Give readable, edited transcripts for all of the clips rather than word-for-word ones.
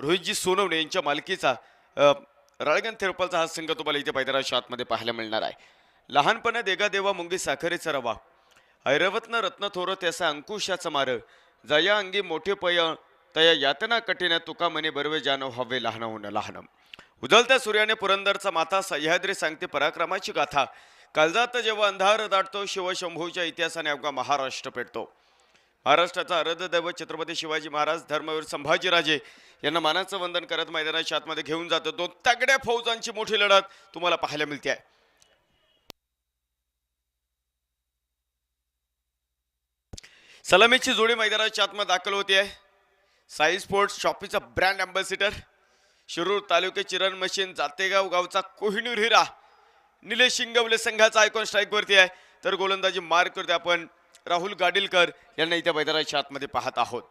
रोहितजी सोनवणे यांच्या मालकीचा राळगण थेरपालचा हा संघ तुम्हाला इथे पैदराच्या आतमध्ये पाहायला मिळणार आहे. लहानपणा देगा देवा मुंगी साखरेचा रवा, ऐरवतन रत्न थोर त्याचा अंकुशाचा मार, जया अंगी मोठे पय तया यातना कठीण तुका म्हणे बरवे जाणव हवे लहानहून लहान. उजळत्या सूर्याने पुरंदरचा माता सह्याद्री सांगते पराक्रमाची गाथा, काळजात जेव्हा अंधार दाटतो शिवशंभूच्या इतिहासाने अवघा महाराष्ट्र पेटतो. महाराष्ट्राचा आराध्य दैवत छत्रपती शिवाजी महाराज धर्मवीर संभाजीराजे यांना मानाचं वंदन करत मैदानाच्या आतमध्ये घेऊन जातो. दोन तगड्या फौजांची मोठी लढत तुम्हाला पाहायला मिळते आहे. सलामीची जोडी मैदानाच्या आतमध्ये दाखल होती आहे. साई स्पोर्ट्स शॉपीचा ब्रँड अँबॅसिडर, शिरूर तालुक्याची रन मशीन, जातेगाव गावचा कोहिनूर हिरा निलेश शिंगवले संघाचा आयकॉन स्ट्राईक वरती आहे. तर गोलंदाजी मार्क करते आपण राहुल गाडीलकर यांना इथे मैदानाच्या आतमध्ये पाहत आहोत.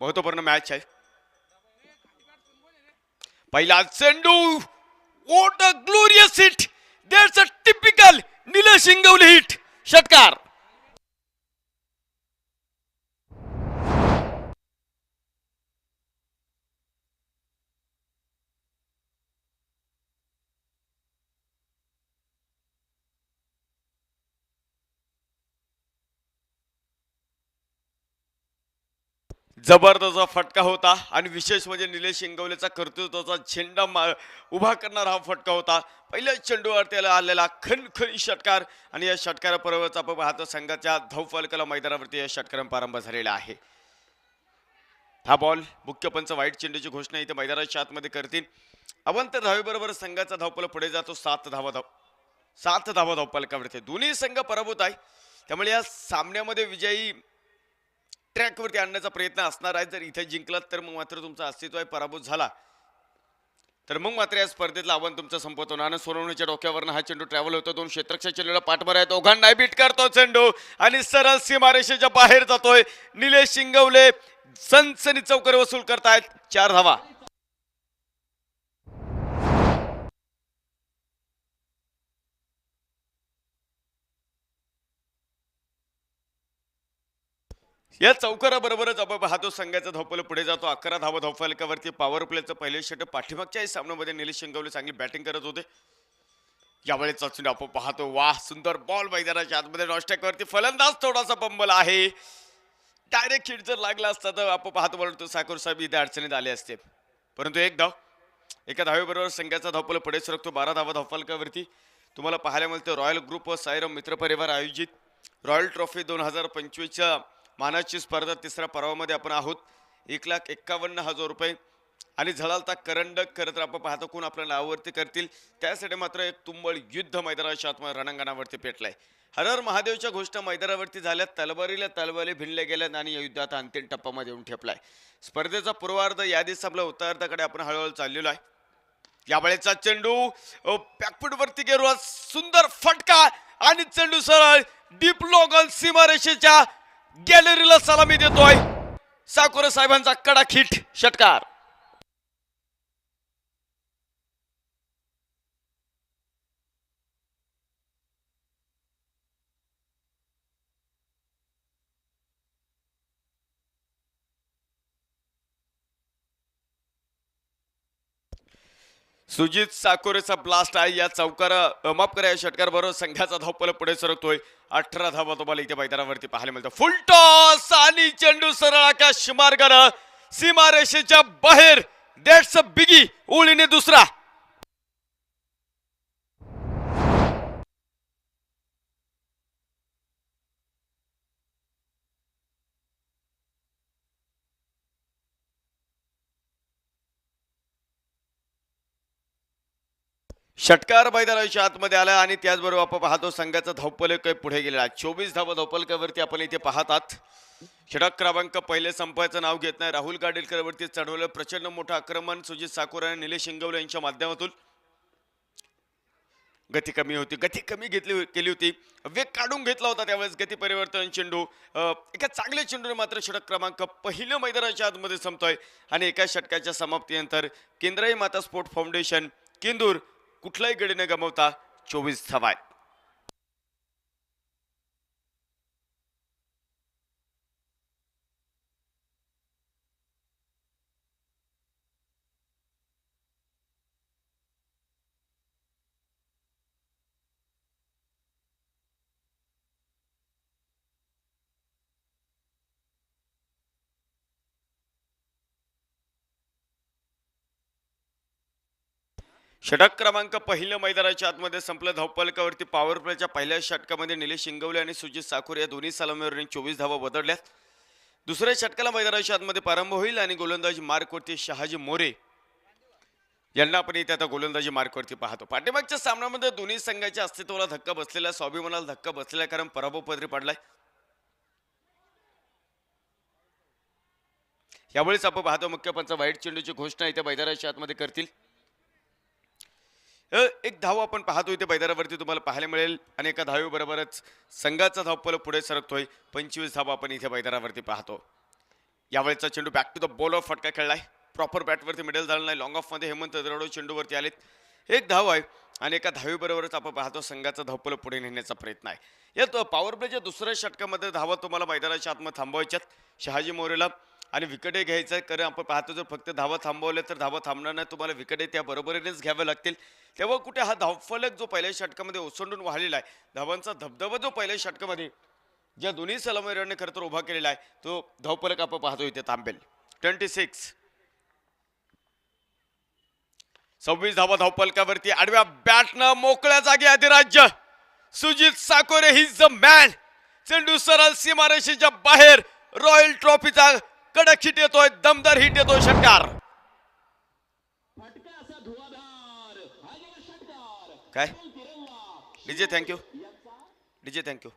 महत्वपूर्ण मॅच आहे. पहिला चेंडू, what a glorious hit, that's a typical Nilesh Shingwale hit, षटकार. जबरदस्त फटका होता आणि विशेष म्हणजे निलेश शिंगवलेचा कर्तृत्वाचा झेंडा उभा करणारा हा फटका होता. पहिल्या चेंडूवर त्याला आलेला खणखणी षटकार आणि या षटकाराबरोबरच आपण पाहतो संघाच्या धावफलकाला मैदानावरती या षटकाराने प्रारंभ झालेला आहे. हा बॉल मुख्य पंच वाईट चेंडूची घोषणा इथे मैदानाच्या आतमध्ये करतील. अवंत धावेबरोबर संघाचा धावफलक पुढे जातो. 7 धावा धावफलकावरती. दोन्ही संघ पराभूत आहे, त्यामुळे या सामन्यामध्ये विजयी ट्रॅकवरती आणण्याचा प्रयत्न असणार आहे. जर इथे जिंकलात तर मग मात्र तुमचं अस्तित्व आहे, पराभूत झाला तर मग मात्र या स्पर्धेतला आव्हान तुमचं संपत होणार. सोनवणीच्या डोक्यावरनं हा चेंडू ट्रॅव्हल होतो. 2 क्षेत्ररक्षक चेंडूला पाठमार आहे. दोघांना बीट करतो चेंडू आणि सरळ सीमारेषेच्या बाहेर जातोय. निलेश शिंगवले सनसनी चौकर वसूल करतायत. 4 धावा. या चौकाराबरोबरच आपण पाहतो संघाचा धावफलक पुढे जातो. 11 धावा धावफलकावरती. पॉवर प्लेचं पहिले षटक पाठीमागच्याही सामन्यामध्ये निलेश शिंगवले चांगली बॅटिंग करत होते. यावेळेस चेंडू आपण पाहतो, वाह सुंदर बॉल मैदानाच्या आतमध्ये नॉस्टॅकवरती. फलंदाज थोडासा बंबल आहे. डायरेक्ट हिट जर लागला असता तर आपण पाहतो बोलतो साकोर साहेब इथे अडचणीत आले असते. परंतु एक धाव, एका धावेबरोबर संघाचा धावफलक पुढे सरकतो. 12 धावा धावफलकावरती तुम्हाला पाहायला मिळतं रॉयल ग्रुप व साईराम मित्र परिवार आयोजित रॉयल ट्रॉफी 2025च्या मानाची स्पर्धा तिसऱ्या पर्वामध्ये आपण आहोत. 1,51,000 रुपये आणि झळालता करंडक खरं तर आपण पाहतो कोण आपल्या नावावरती करतील. त्यासाठी मात्र एक तुंबळ युद्ध मैदानाच्या आतमध्ये रणांगणावरती पेटलंय. हर हर महादेवच्या घोषणा मैदानावरती झाल्या. तलवारीला तलवारी भिनले गेल्यात आणि या युद्धात अंतिम टप्प्यामध्ये येऊन ठेपलाय. स्पर्धेचा पूर्वार्ध यादीच आपल्या उत्तरार्धाकडे आपण हळूहळू चाललेलो आहे. यावेळेचा चेंडू बॅकफूट वरती गेला, सुंदर फटका आणि चेंडू सरळ डीप लॉगल सीमारेषेच्या गॅलरीला सलामी देतोय. साकोरे साहेबांचा कडक हिट, षटकार. सुजित साकोरेचा ब्लास्ट आहे. या चौकार माफ करा या षटकार बरोबर संघाचा धावफलक पुढे सरकतोय. 18 धावा तुम्हाला इथे मैदानावरती पाहायला मिळतं. फुल टॉस आणि चेंडू सरळ आकाश मार्गाने सीमारेषेच्या बाहेर. That's a biggie. ओळीने दुसरा. षटकार मैदानाच्या आतमध्ये आला आणि त्याचबरोबर आपण पाहतो संघाचा धावफलक पुढे गेलेला. 24 धावा धावफलकावरती आपण इथे पाहतात. षटक क्रमांक पहिले संपायचं नाव घेत नाही. राहुल गाडेलकर वरती चढवलं प्रचंड मोठं आक्रमण सुजित साकोरे आणि निलेश शिंगवले यांच्या माध्यमातून. गती कमी होती, गती कमी केली होती, वेग काढून घेतला होता त्यावेळेस गती परिवर्तन चेंडू. एका चांगल्या चेंडूने मात्र षटक क्रमांक पहिलं मैदानाच्या आतमध्ये संपतोय आणि एका षटकाच्या समाप्तीनंतर केंद्रीय माता स्पोर्ट फाउंडेशन केंदूर कुठलाही गडी न गमावता 24 धावा. षटक क्रमांक पहिलं मैदानाच्या आतमध्ये संपलं. धावफलकावरती पॉवर प्लेच्या पहिल्या षटकामध्ये निलेश शिंगवले आणि सुजित साखोर या दोन्ही सलामीवर 24 धावा बदलल्यात. दुसऱ्या षटकाला मैदानाच्या आतमध्ये प्रारंभ होईल आणि गोलंदाजी मार्कवरती शहाजी मोरे यांना आपण इथे आता गोलंदाजी मार्कवरती पाहतो. पाठीमागच्या सामन्यामध्ये दोन्ही संघाच्या अस्तित्वाला धक्का बसलेला, स्वाभिमानाला धक्का बसलेला, कारण पराभव पदरी पडलाय. यावेळेस आपण पाहतो मुख्य पंच वाईट चेंडूची घोषणा इथे मैदानाच्या आतमध्ये करतील. एक धाव आपण पाहतो इथे मैदानावरती तुम्हाला पाहायला मिळेल आणि एका धावेबरोबरच संघाचा धावफलक पुढे सरकतोय. 25 धावा आपण इथे मैदानावरती पाहतो. यावेळेचा चेंडू बॅक टू द बॉलर फटका खेळलाय. प्रॉपर बॅटवरती मिडल झाला नाही. लॉंग ऑफ मध्ये हेमंत दरोडो चेंडूवरती आलेत. एक धाव आहे आणि एका धावेबरोबरच आपण पाहतो संघाचा धावफलक पुढे नेण्याचा प्रयत्न आहे. यात पॉवर प्लेच्या दुसऱ्या षटकामध्ये धावा तुम्हाला मैदानाच्या आतमध्ये थांबवायच्यात. शहाजी मोरेला आणि विकेटे घ्यायचं आहे, कारण आपण पाहतो जर फक्त धावा थांबवल्या तर धावा थांबणार नाही, तुम्हाला विकेटे त्या बरोबरीनेच घ्याव्या लागतील. तेव्हा कुठे हा धावफलक जो पहिल्या षटकामध्ये ओसंडून वाहलेला आहे, धावांचा धबधबा जो पहिल्या षटकामध्ये ज्या दोन्ही सलामीवीरांनी खरं तर उभा केलेला आहे, तो धावफलक आपण पाहतो इथे थांबेल. 26 26 धावा धावफलकावरती. आडव्या बॅटनं मोकळ्या जागी अधिराज्य Sujit Sakore his the man. चेंडू सरळ सीमारेषेच्या बाहेर. रॉयल ट्रॉफीचा कडक हिट येतोय, दमदार हिट येतोय. षटकार काय डीजे, थँक्यू डीजे, थँक्यू.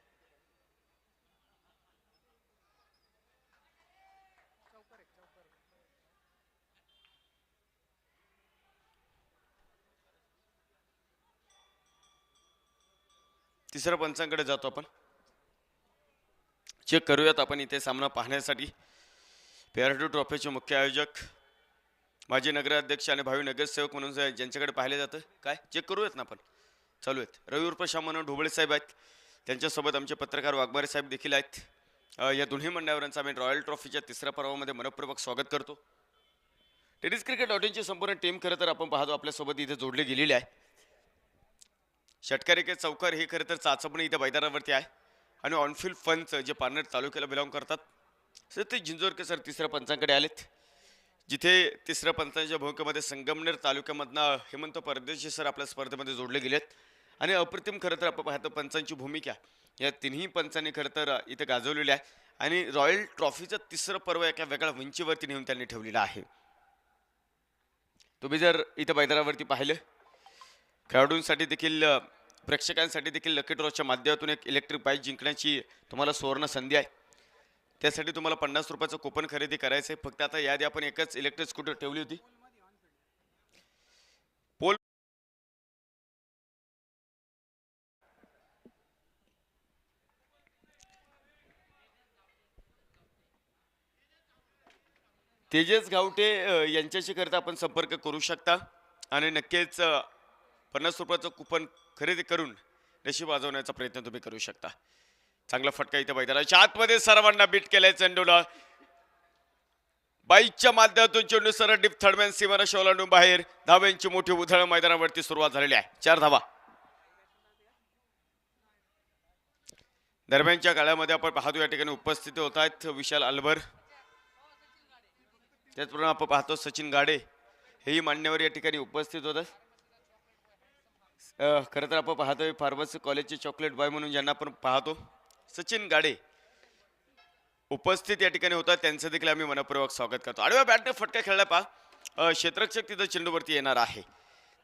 तिसऱ्या पंचांकडे जातो आपण. चेक करूयात आपण इथे सामना पाहण्यासाठी. पेअर ट्रॉफीचे मुख्य आयोजक माजी नगराध्यक्ष आणि भावी नगरसेवक म्हणून ज्यांच्याकडे पाहिले जातं, काय चेक करूयात ना आपण. चालू आहेत. रवी उर्फ श्याम म्हणून ढोबळे साहेब आहेत. त्यांच्यासोबत आमचे पत्रकार वाघमारे साहेब देखील आहेत. या दोन्ही मान्यवरांचं आम्ही रॉयल ट्रॉफीच्या तिसऱ्या पर्वामध्ये मनपूर्वक स्वागत करतो. टेनिस क्रिकेट ऑडियन्सची संपूर्ण टीम खरं तर आपण पाहतो आपल्यासोबत इथे जोडली गेलेली आहे. षटकार एक चौकार हे खरं तर चाचपणी इथे मैदानावरती आहे आणि ऑनफिल्ड फनचं जे पारनेर तालुक्याला बिलॉंग करतात सर ते जिंजोरकर सर तिसऱ्या पंचांकडे आलेत, जिथे तिसऱ्या पंचांच्या भूमिकेमध्ये संगमनेर तालुक्यामधनं हेमंत परदेशी सर आपल्या स्पर्धेमध्ये जोडले गेलेत. आणि अप्रतिम खरं तर आपण पाहतो पंचांची भूमिका या तिन्ही पंचांनी खरं तर इथे गाजवलेली आहे आणि रॉयल ट्रॉफीचं तिसरं पर्व एका वेगळ्या उंचीवरती नेऊन त्यांनी ठेवलेलं आहे. तुम्ही जर इथं मैदानावरती पाहिलं, खेळाडूंसाठी देखील प्रेक्षकांसाठी देखील लकी ड्रॉच्या माध्यमातून एक इलेक्ट्रिक बाईक जिंकण्याची तुम्हाला सुवर्ण संधी आहे. त्यासाठी तुम्हाला 50 रुपयाचं कुपन खरेदी करायचं आहे. फक्त आता यादी आपण एकच इलेक्ट्रिक स्कूटर ठेवली होती. पोल तेजस गावटे यांच्याशी करता आपण संपर्क करू शकता आणि नक्कीच 50 रुपयाचं कुपन खरेदी करून नशीब वाजवण्याचा प्रयत्न तुम्ही करू शकता. चांगला फटका इथे मैदानाच्या आतमध्ये सर्वांना बीट केलाय चेंडूला. बाईकच्या माध्यमातून चेंडू सरळ डीप थर्डमॅन सीमारेषा ओलांडून बाहेर. धाव्यांची मोठी उधळ मैदानावरती सुरुवात झालेली आहे. 4 धावा. दरम्यानच्या काळामध्ये आपण पाहतो या ठिकाणी उपस्थित होत आहेत विशाल अलभर, त्याचप्रमाणे आपण पाहतो सचिन गाडे, हेही मान्यवर या ठिकाणी उपस्थित होतात. खरं तर आपण पाहतोय फार्मसी कॉलेजचे चॉकलेट बॉय म्हणून ज्यांना आपण पाहतो सचिन गाडे उपस्थित या ठिकाणी होतात, त्यांचं देखील आम्ही मनपूर्वक स्वागत करतो. आडव्या बॅटने फटका खेळला पहा. क्षेत्ररक्षक तिथं चेंडूवरती येणार आहे.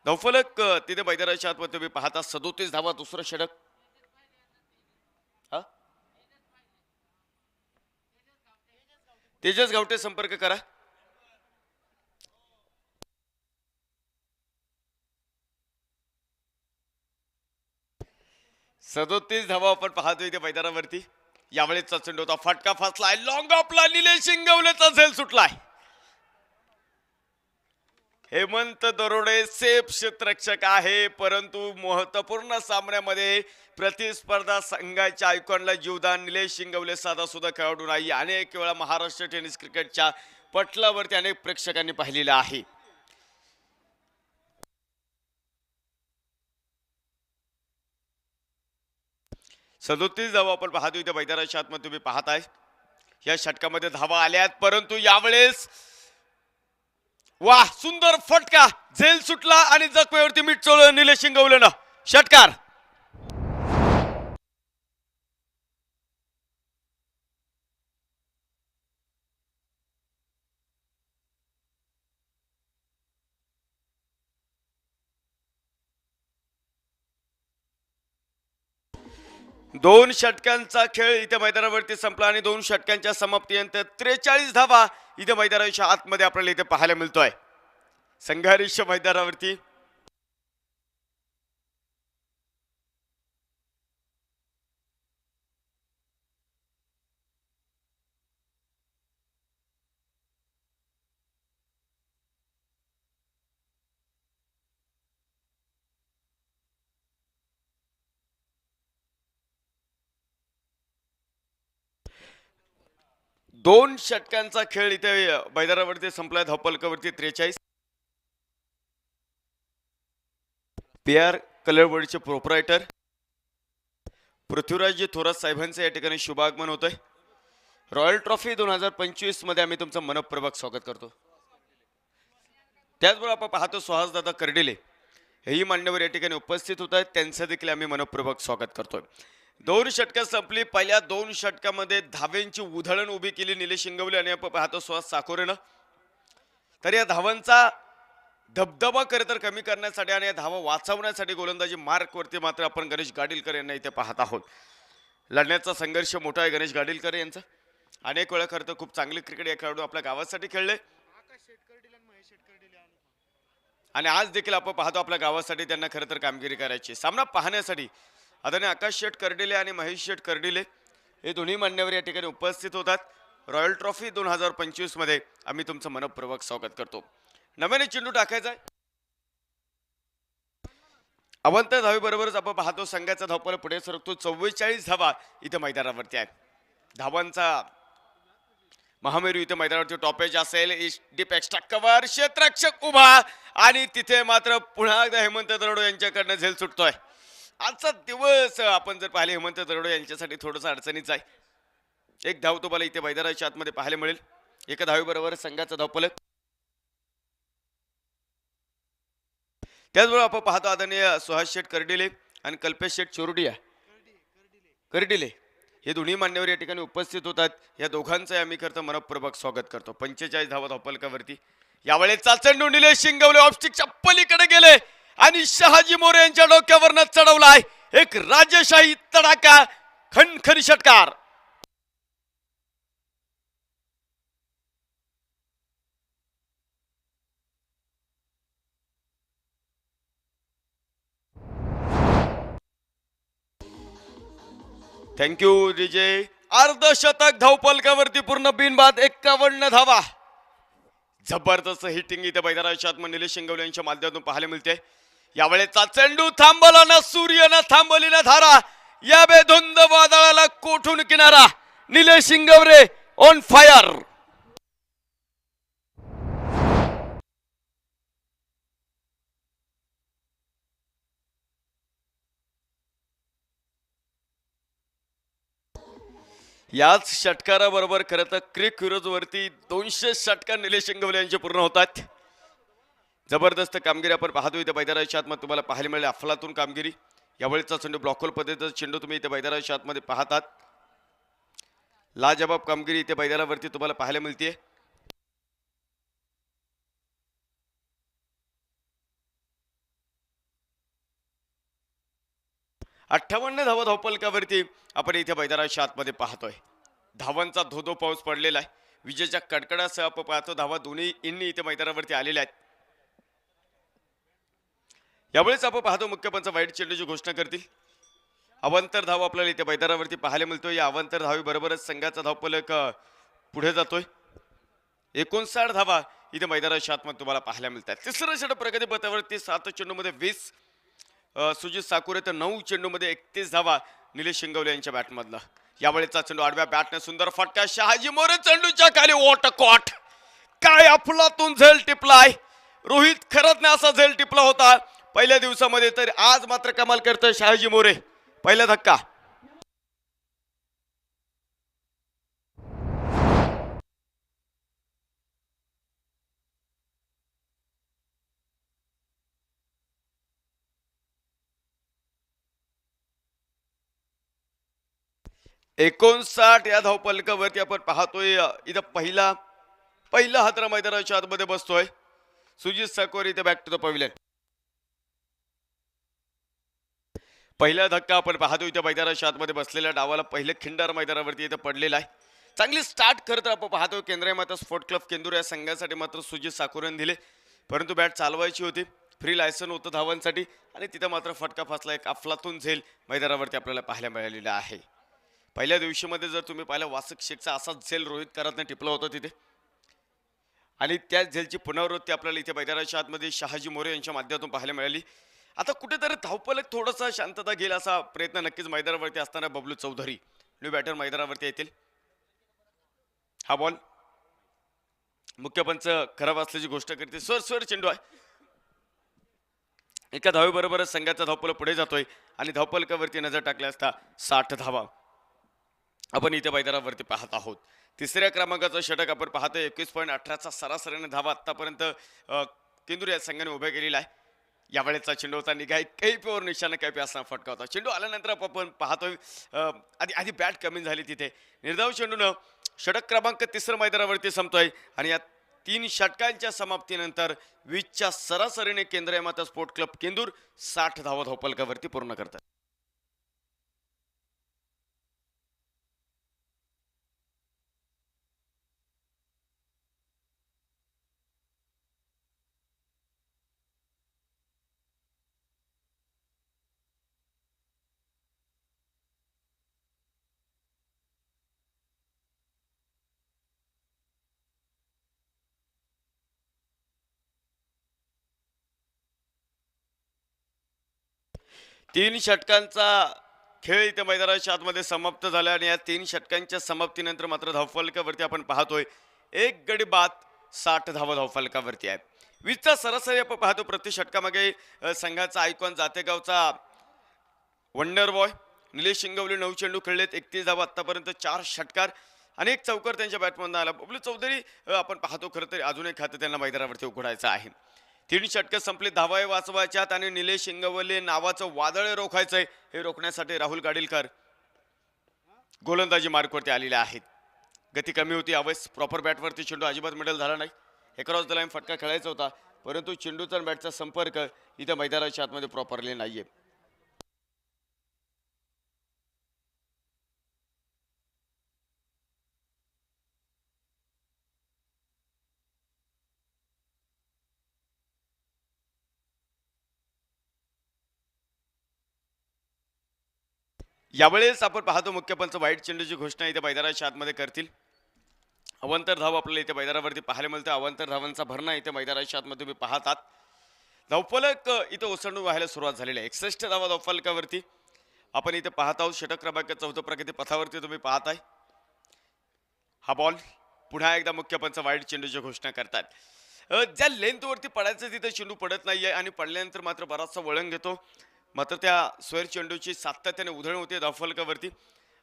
धावफलक तिथे मैदानाच्या आतमध्ये तुम्ही पाहता 37 धावा. दुसरं षटक तेजस गावटे संपर्क करा. सदोतीस धावा आपण पाहतो इथे मैदानावरती. यावेळेचा चेंडू होता, फटका फसलाय. लॉंग ऑफला निलेश शिंगवलेचा झेल सुटलाय. हेमंत दरोडे सेफ क्षेत्ररक्षक आहे, परंतु महत्वपूर्ण सामन्यामध्ये प्रतिस्पर्धा संघाच्या आयकॉनला जीवदान निलेश शिंगवले साधा सुद्धा खेळाडू नाही. अनेक वेळा महाराष्ट्र टेनिस क्रिकेटच्या पटलावरती अनेक प्रेक्षकांनी पाहिलेलं आहे. सदोतीस धावा आपण पाहतो इथे मैदानाच्या आतमध्ये तुम्ही पाहताय. या षटकामध्ये धावा आल्यात, परंतु यावेळेस वाह, सुंदर फटका, झेल सुटला आणि जखमेवरती मीठ चोळलं निलेश शिंगवलेनं. षटकार. दोन षटकांचा खेळ इथे मैदानावरती संपला आणि दोन षटकांच्या समाप्तीनंतर 43 धावा इथे मैदानाच्या आतमध्ये आपल्याला इथे पाहायला मिळतोय. संघर्ष मैदानावरती दोन षटकांचा खेळ इथे मैदानावरती संपलाय. धावपलकावरती 43. PR कलरवरचे प्रोप्रायटर पृथ्वीराजजी थोरात साहेबांचं या ठिकाणी शुभागमन होतंय. रॉयल ट्रॉफी 2025 मध्ये आम्ही तुमचं मनपूर्वक स्वागत करतो. त्याचबरोबर आपण पाहतो सुहासदादा कर्डिले हेही मान्यवर या ठिकाणी उपस्थित होत आहेत. त्यांचं देखील आम्ही मनपूर्वक स्वागत करतोय. दोन षटकं संपली. पहिल्या दोन षटकामध्ये धावेंची उधळण उभी केली निलेश शिंगवले आणि आपण पाहतो सुहास साकोरेनं. तर या धावांचा धबधबा खरं तर कमी करण्यासाठी आणि या धावा वाचवण्यासाठी गोलंदाजी मार्कवरती मात्र आपण गणेश गाडीलकर यांना इथे पाहत आहोत. लढण्याचा संघर्ष मोठा आहे गणेश गाडीलकर यांचा. अनेक वेळा खरं तर खूप चांगली क्रिकेट या खेळाडू आपल्या गावासाठी खेळले आणि आज देखील आपण पाहतो आपल्या गावासाठी त्यांना खरं तर कामगिरी करायची. सामना पाहण्यासाठी आदरणीय आकाश शेठ कर्डिले आणि महेश शेठ कर्डिले हे दोन्ही मान्यवर या ठिकाणी उपस्थित होतात. रॉयल ट्रॉफी 2025 मध्ये आम्ही तुमचं मनपूर्वक स्वागत करतो. नव्याने चेंडू टाकायचा. अवंत धावे बरोबरच आपण पाहतो संघाचा धावपळ पुढे सरकतो. 44 धावा इथे मैदानावरती आहेत. धावांचा महामेरू इथे मैदानावरती टॉपेज असेल. डीप एक्स्ट्रा कव्हर, क्षेत्ररक्षक उभा आणि तिथे मात्र पुन्हा एकदा हेमंत दरोडे यांच्याकडनं झेल सुटतोय. आजचा दिवस आपण जर पाहिले हेमंत दरोडे यांच्यासाठी थोडंसं अडचणीच आहे. एक धाव तुम्हाला इथे मैदानाच्या आतमध्ये पाहायला मिळेल. एका धावेबरोबर संघाचा धावपळ. त्याचबरोबर आपण पाहतो आदरणीय सुहास शेठ कर्डिले आणि कल्पेश शेठ चोरडिया कर्डिले हे दोन्ही मान्यवर या ठिकाणी उपस्थित होतात. या दोघांचं आम्ही करतो मनपूर्वक स्वागत करतो. 45 धावा धावपलकावरती यावेळेचा चेंडू निलेश शिंगवले ऑफस्टिकच्या पलीकडे गेले आणि शहाजी मोरे यांच्या डोक्यावरनं चढवलाय. एक राजशाही तडाका, खणखणी षटकार. थँक्यू विजय. अर्धशतक धावपलकावरती पूर्ण बिनबाद 51 धावा. जबरदस्त हिटिंग इथे मैदानाच्या आतमध्ये निलेश शिंगवले यांच्या माध्यमातून पाहायला मिळते. यावेळेचा चेंडू थांबला ना सूर्य ना थांबली ना धारा. या बेधुंद वादळाला कोठून किनारा. Nilesh Shingware on fire. याच षटकाराबरोबर खरं तर क्रिक वरती 200 षटकार निलेश शिंगवले यांचे पूर्ण होतात. जबरदस्त कामगिरी आपण पाहतो इथे मैदानाच्या आतमध्ये तुम्हाला पाहायला मिळेल. अफलातून कामगिरी. यावेळेचा चेंडू ब्लॉकहोल पद्धतीचा चेंडू तुम्ही इथे मैदानाच्या आतमध्ये पाहतात. लाजबाब कामगिरी इथे मैदानावरती तुम्हाला पाहायला मिळते. अठ्ठावन्न धावा धावपलकावरती आपण इथे मैदानाच्या आतमध्ये पाहतोय. धावांचा धोधो पाऊस पडलेला आहे. विजेच्या कडकडासह आपण पाहतो धावा दोन्ही इन्नी इथे मैदानावरती आलेल्या आहेत. यावेळेस आपण पाहतो मुख्य पंच वाईट चेंडूची घोषणा करतील. अवांतर धाव आपल्याला इथे मैदानावरती पाहायला मिळतोय. या अवांतर धावी बरोबरच संघाचा धावपलक पुढे जातोय. 59 धावा इथे मैदानाच्या आतमध्ये तुम्हाला पाहायला मिळतात. तिसरं षटक प्रगती पथावरती 7 चेंडूमध्ये 20 सुजित साकुरे तर 9 चेंडूमध्ये 31 धावा निलेश शिंगवले यांच्या बॅटमधला. यावेळेचा चेंडू आडव्या बॅटने सुंदर फटका. शहाजी मोरे चेंडूच्या खाली वॉटकॉट. काय अफलातून झेल टिपलाय. रोहित खरंच नाही असा झेल टिपला होता पहिल्या दिवसामध्ये. तर आज मात्र कमाल करतोय शहाजी मोरे. पहिला धक्का. 59 या धावपलकावरती आपण पाहतोय इथं पहिला हातरा मैदानाच्या आतमध्ये बसतोय सुजित साकोर इथे बॅक टू द पविलियन. पहिला धक्का आपण पाहतो इथे मैदानाच्या आतमध्ये बसलेल्या डावाला पहिलं खिंडार मैदानावरती इथं पडलेला आहे. चांगली स्टार्ट करत आपण पाहतो केंद्रीय माता स्पोर्ट क्लब केंदूर या संघासाठी मात्र सुजित साकोरन दिले, परंतु बॅट चालवायची होती, फ्री लायसन होतं धावांसाठी आणि तिथं मात्र फटका फसला. एक अफलातून झेल मैदानावरती आपल्याला पाहायला मिळालेला आहे. पहिल्या दिवशीमध्ये जर तुम्ही पाहिलं वासक शेखचा असाच झेल रोहित करातने टिपला होता तिथे आणि त्याच झेलची पुनरावृत्ती आपल्याला इथे मैदानाच्या आतमध्ये शहाजी मोरे यांच्या माध्यमातून पाहायला मिळाली. आता कुठेतरी धावपलक थोडासा शांतता घेईल असा प्रयत्न नक्कीच मैदानावरती असताना बबलू चौधरी न्यू बॅटर मैदानावरती येतील. हा बॉल मुख्य पंच खराब असल्याची गोष्ट करते. स्वर चेंडू आहे. एका धावेबरोबरच संघाचा धावपल पुढे जातोय आणि धावपलकावरती नजर टाकल्या असता 60 धावा आपण इथे मैदानावरती पाहत आहोत. तिसऱ्या क्रमांकाचं षटक आपण पाहतोय. 21.18चा सरासरीने धावा आतापर्यंत केंदूर या संघाने उभ्या केलेला आहे. यावेळेचा चेंडू होता निघाय कैपीवर निशाणा कैपी असताना फटका होता. चेंडू आल्यानंतर आपण पाहतोय आधी बॅट कमी झाली तिथे. निर्धाव चेंडूनं षटक क्रमांक 3 मैदानावरती संपतोय आणि या 3 षटकांच्या समाप्तीनंतर 20च्या सरासरीने केंद्रीय माता स्पोर्ट क्लब केंदूर 60 धावा धावपलकावरती पूर्ण करतात. तीन षटकांचा खेळ इथे मैदानाच्या आतमध्ये समाप्त झाला आणि या 3 षटकांच्या समाप्तीनंतर मात्र धावफलकावरती आपण पाहतोय एक गडी बाद 60 धावा धावफलकावरती आहे. 20चा सरासरी आपण पाहतो प्रति षटकामागे संघाचा icon जातेगावचा wonder boy Nilesh Shingwale 9 चेंडू खेळलेत, 31 धावा आतापर्यंत, 4 षटकार आणि एक चौकार त्यांच्या बॅटमधून आला. बबलू चौधरी आपण पाहतो खरं तर अजून एक खातं त्यांना मैदानावरती उघडायचं आहे. 3 षटकं संपले, धावा वाचवायच्यात आणि निलेश शिंगवले नावाचं वादळ रोखायचंय. हे रोखण्यासाठी राहुल गाडीलकर गोलंदाजी मार्कवरती आलेले आहेत. गती कमी होती यावेळेस, प्रॉपर बॅटवरती चेंडू अजिबात मिडल झाला नाही. क्रॉस द लाईन फटका खेळायचा होता, परंतु चेंडूचा बॅटचा संपर्क इथं मैदानाच्या आतमध्ये प्रॉपरली नाहीये. यावेळेस आपण पाहतो मुख्य पंच वाईट चेंडूची घोषणा इथे मैदानाच्या आतमध्ये करतील. अवंतर धाव आपल्याला इथे मैदानावरती पाहायला मिळतं. अवंतर धावांचा भरणा इथे मैदानाच्या आतमध्ये तुम्ही पाहतात. धावफलक इथे ओसंडून व्हायला सुरुवात झालेली आहे. 61 धावा धावफलकावरती आपण इथे पाहत आहोत. षटक क्रमांक 4 प्रगती पथावरती तुम्ही पाहताय. हा बॉल पुन्हा एकदा मुख्य पंच वाईट चेंडूची घोषणा करतात. ज्या लेंथवरती पडायचं तिथे चेंडू पडत नाहीये आणि पडल्यानंतर मात्र बराचसा वळण घेतो. मात्र त्या स्वेर चेंडूची सातत्याने उधळण होते धावफलकावरती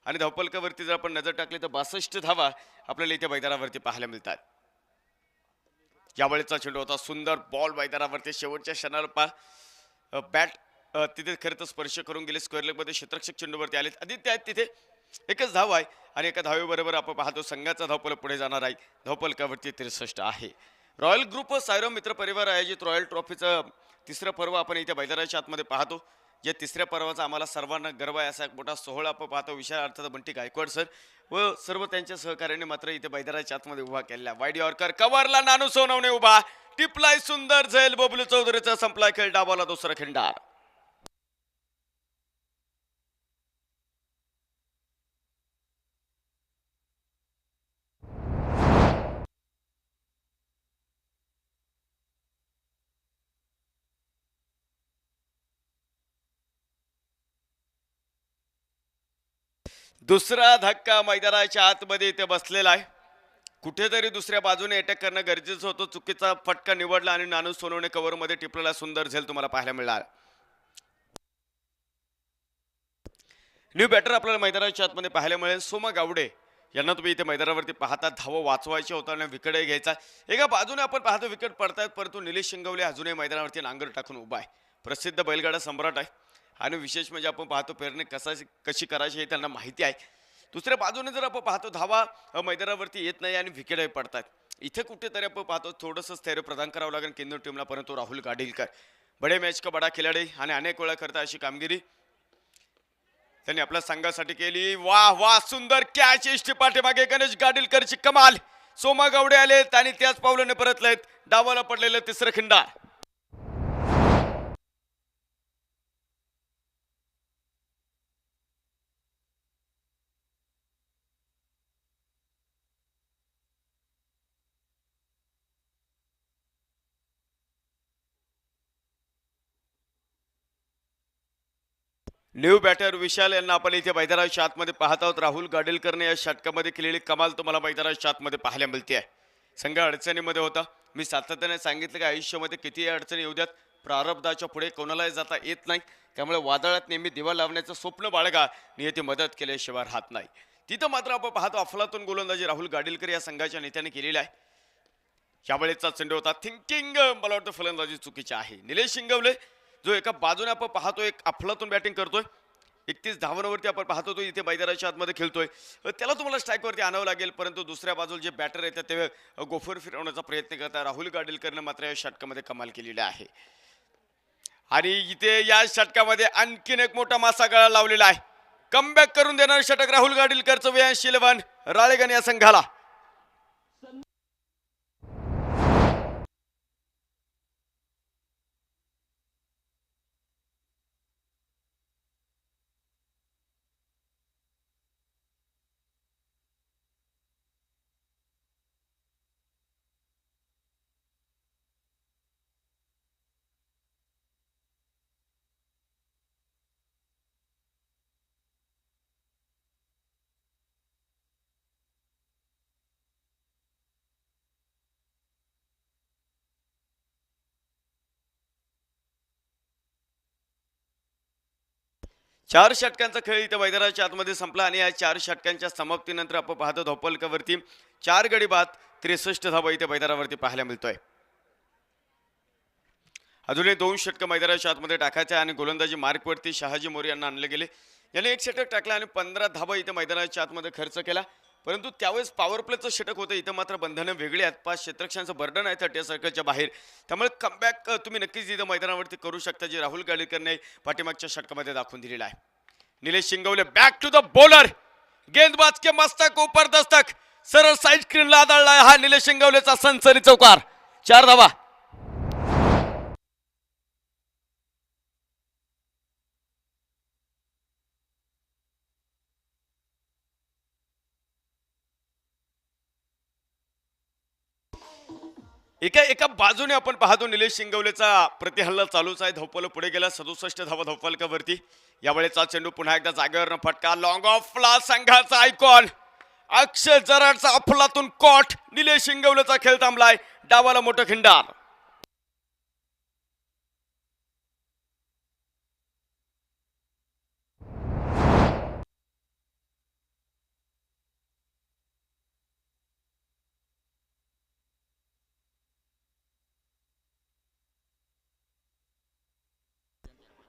आणि धावफलकावरती जर आपण नजर टाकली तर 62 धावा आपल्याला इथे मैदानावरती पाहायला मिळतात. यावेळेचा चेंडू होता सुंदर बॉल मैदानावरती शेवटच्या क्षणाला बॅट तिथे खरं तर स्पर्श करून गेले. स्क्वेअर लेगमध्ये क्षेत्ररक्षक चेंडूवरती आले. आदित्य आहेत तिथे, एकच धाव आहे आणि एका धावेबरोबर आपण पाहतो संघाचा धावफलक पुढे जाणार आहे. धावफलकावरती 63 आहे. रॉयल ग्रुप सायरो मित्र परिवार आयोजित रॉयल ट्रॉफीचं 3रं पर्व आपण इथे मैदानाच्या आतमध्ये पाहतो. या 3ऱ्या पर्वाचा आम्हाला सर्वांना गर्व आहे. असा एक मोठा सोहळा आपण पाहतो. विशाल अर्थात बंटी गायकवाड सर व सर्व त्यांच्या सहकार्याने मात्र इथे मैदानाच्या आतमध्ये उभा केलेला. वाईड यॉर्कर कव्हरला नानू सोनवणे उभा, टिपलाय सुंदर झेल. बबलू चौधरीचा संपला खेळ, डाबाला दुसरा खिंडार. दुसरा धक्का मैदानाच्या आतमध्ये इथे बसलेला आहे. कुठेतरी दुसऱ्या बाजूने अटॅक करणं गरजेचं होतं. चुकीचा फटका निवडला आणि नानू सोनवणे कव्हरमध्ये टिपलेला सुंदर झेल तुम्हाला पाहायला मिळणार. न्यू बॅटर आपल्याला मैदानाच्या आतमध्ये पाहायला मिळेल. सोमा गावडे यांना तुम्ही इथे मैदानावरती पाहता. धावा वाचवायचे होता, विकेटही घ्यायचा. एका बाजूने आपण पाहतो विकेट पडतायत, परंतु निलेश शिंगवले अजूनही मैदानावरती नांगर टाकून उभा आहे. प्रसिद्ध बैलगाडा सम्राट आहे आणि विशेष म्हणजे आपण पाहतो पेरणी कशी करायची हे त्यांना माहिती आहे. दुसऱ्या बाजूने जर आपण पाहतो धावा मैदानावरती येत नाही आणि विकेटही पडतात. इथे कुठेतरी आपण पाहतो थोडंसं स्थैर्य प्रदान करावं लागेल केंद्र टीमला, परंतु राहुल गाडीलकर बडे मॅच का बडा खिलाडी आणि अनेक वेळा करता अशी कामगिरी त्यांनी आपल्या संघासाठी केली. वाह वाह, सुंदर कॅच इष्टी पाठीमागे गणेश गाडीलकरची कमाल. सोमा गावडे आलेत आणि त्याच पावलाने परतलेत. डावाला पडलेलं तिसरं खिंडा. न्यू बॅटर विशाल यांना आपण इथे मैदानाच्या आतमध्ये पाहत आहोत. राहुल गाडेलकरने या षटकामध्ये केलेली कमाल तुम्हाला मैदानाच्या आतमध्ये पाहायला मिळते आहे. संघ अडचणीमध्ये होता. मी सातत्याने सांगितलं की आयुष्यामध्ये कितीही अडचणी येऊ द्यात, प्रारब्धाच्या पुढे कोणालाही जाता येत नाही. त्यामुळे वादळात नेहमी दिवा लावण्याचं स्वप्न बाळगा, नियती मदत केल्याशिवाय राहत नाही. तिथं मात्र आपण पाहतो अफलातून गोलंदाजी राहुल गाडेलकर या संघाच्या नेत्याने केलेली आहे. यावेळेचा चेंडू होता थिंकिंग, मला वाटतं फलंदाजी चुकीची आहे. निलेश शिंगवले जो एका बाजूने आपण पाहतो एक अफलातून बॅटिंग करतोय, 31 धावांवरती आपण पाहतो तो इथे मैदानाच्या आतमध्ये खेळतोय. त्याला तुम्हाला स्ट्राईकवरती आणावं लागेल, परंतु दुसऱ्या बाजूला जे बॅटर येतात ते गोफर फिरवण्याचा प्रयत्न करतात. राहुल गाडेलकरने मात्र या षटकामध्ये कमाल केलेली आहे आणि इथे या षटकामध्ये आणखीन एक मोठा मासा गळा लावलेला आहे. कमबॅक करून देणार षटक राहुल गाडेलकरचं 82 राळेगण या संघाला. चार षटकांचा खेळ इथे मैदानाच्या आतमध्ये संपला आणि या चार षटकांच्या समाप्तीनंतर आपण पाहतो धोपलकावरती 4 गडी बाद 63 धावा इथे मैदानावरती पाहायला मिळतोय. अजूनही 2 षटकं मैदानाच्या आतमध्ये टाकायचे आणि गोलंदाजी मार्कवरती शहाजी मोरे यांना आणले गेले. याने एक षटक टाकला आणि 15 धावा इथे मैदानाच्या आतमध्ये खर्च केला, परंतु त्यावेळेस पॉवर प्लेचं षटक होतं. इथं मात्र बंधनं वेगळी आहेत. 5 क्षेत्ररक्षकांचं बर्डन आहे 30 सर्कलच्या बाहेर. त्यामुळे कमबॅक तुम्ही नक्कीच इथं मैदानावरती करू शकता, जे राहुल गाडेलकरने पाठीमागच्या षटकामध्ये दाखवून दिलेला आहे. Nilesh Shingwale back to the bowler, गेंदबाज के मस्तक ऊपर दस्तक, सरळ साइड स्क्रीनला आदळला हा निलेश शिंगवलेचा सनसनी चौकार. 4 धावा. एका बाजूने आपण पाहतो निलेश शिंगवलेचा प्रतिहल्ला चालूच आहे. धवपल पुढे गेला 67 धावा धवपलकावरती. यावेळेचा चेंडू पुन्हा एकदा जागेवर फटका. लॉंग ऑफला संघाचा आयकॉन अक्षय जराडचा अफलातून कॉट. निलेश शिंगवलेचा खेळ थांबलाय. डावाला मोठं खिंडार.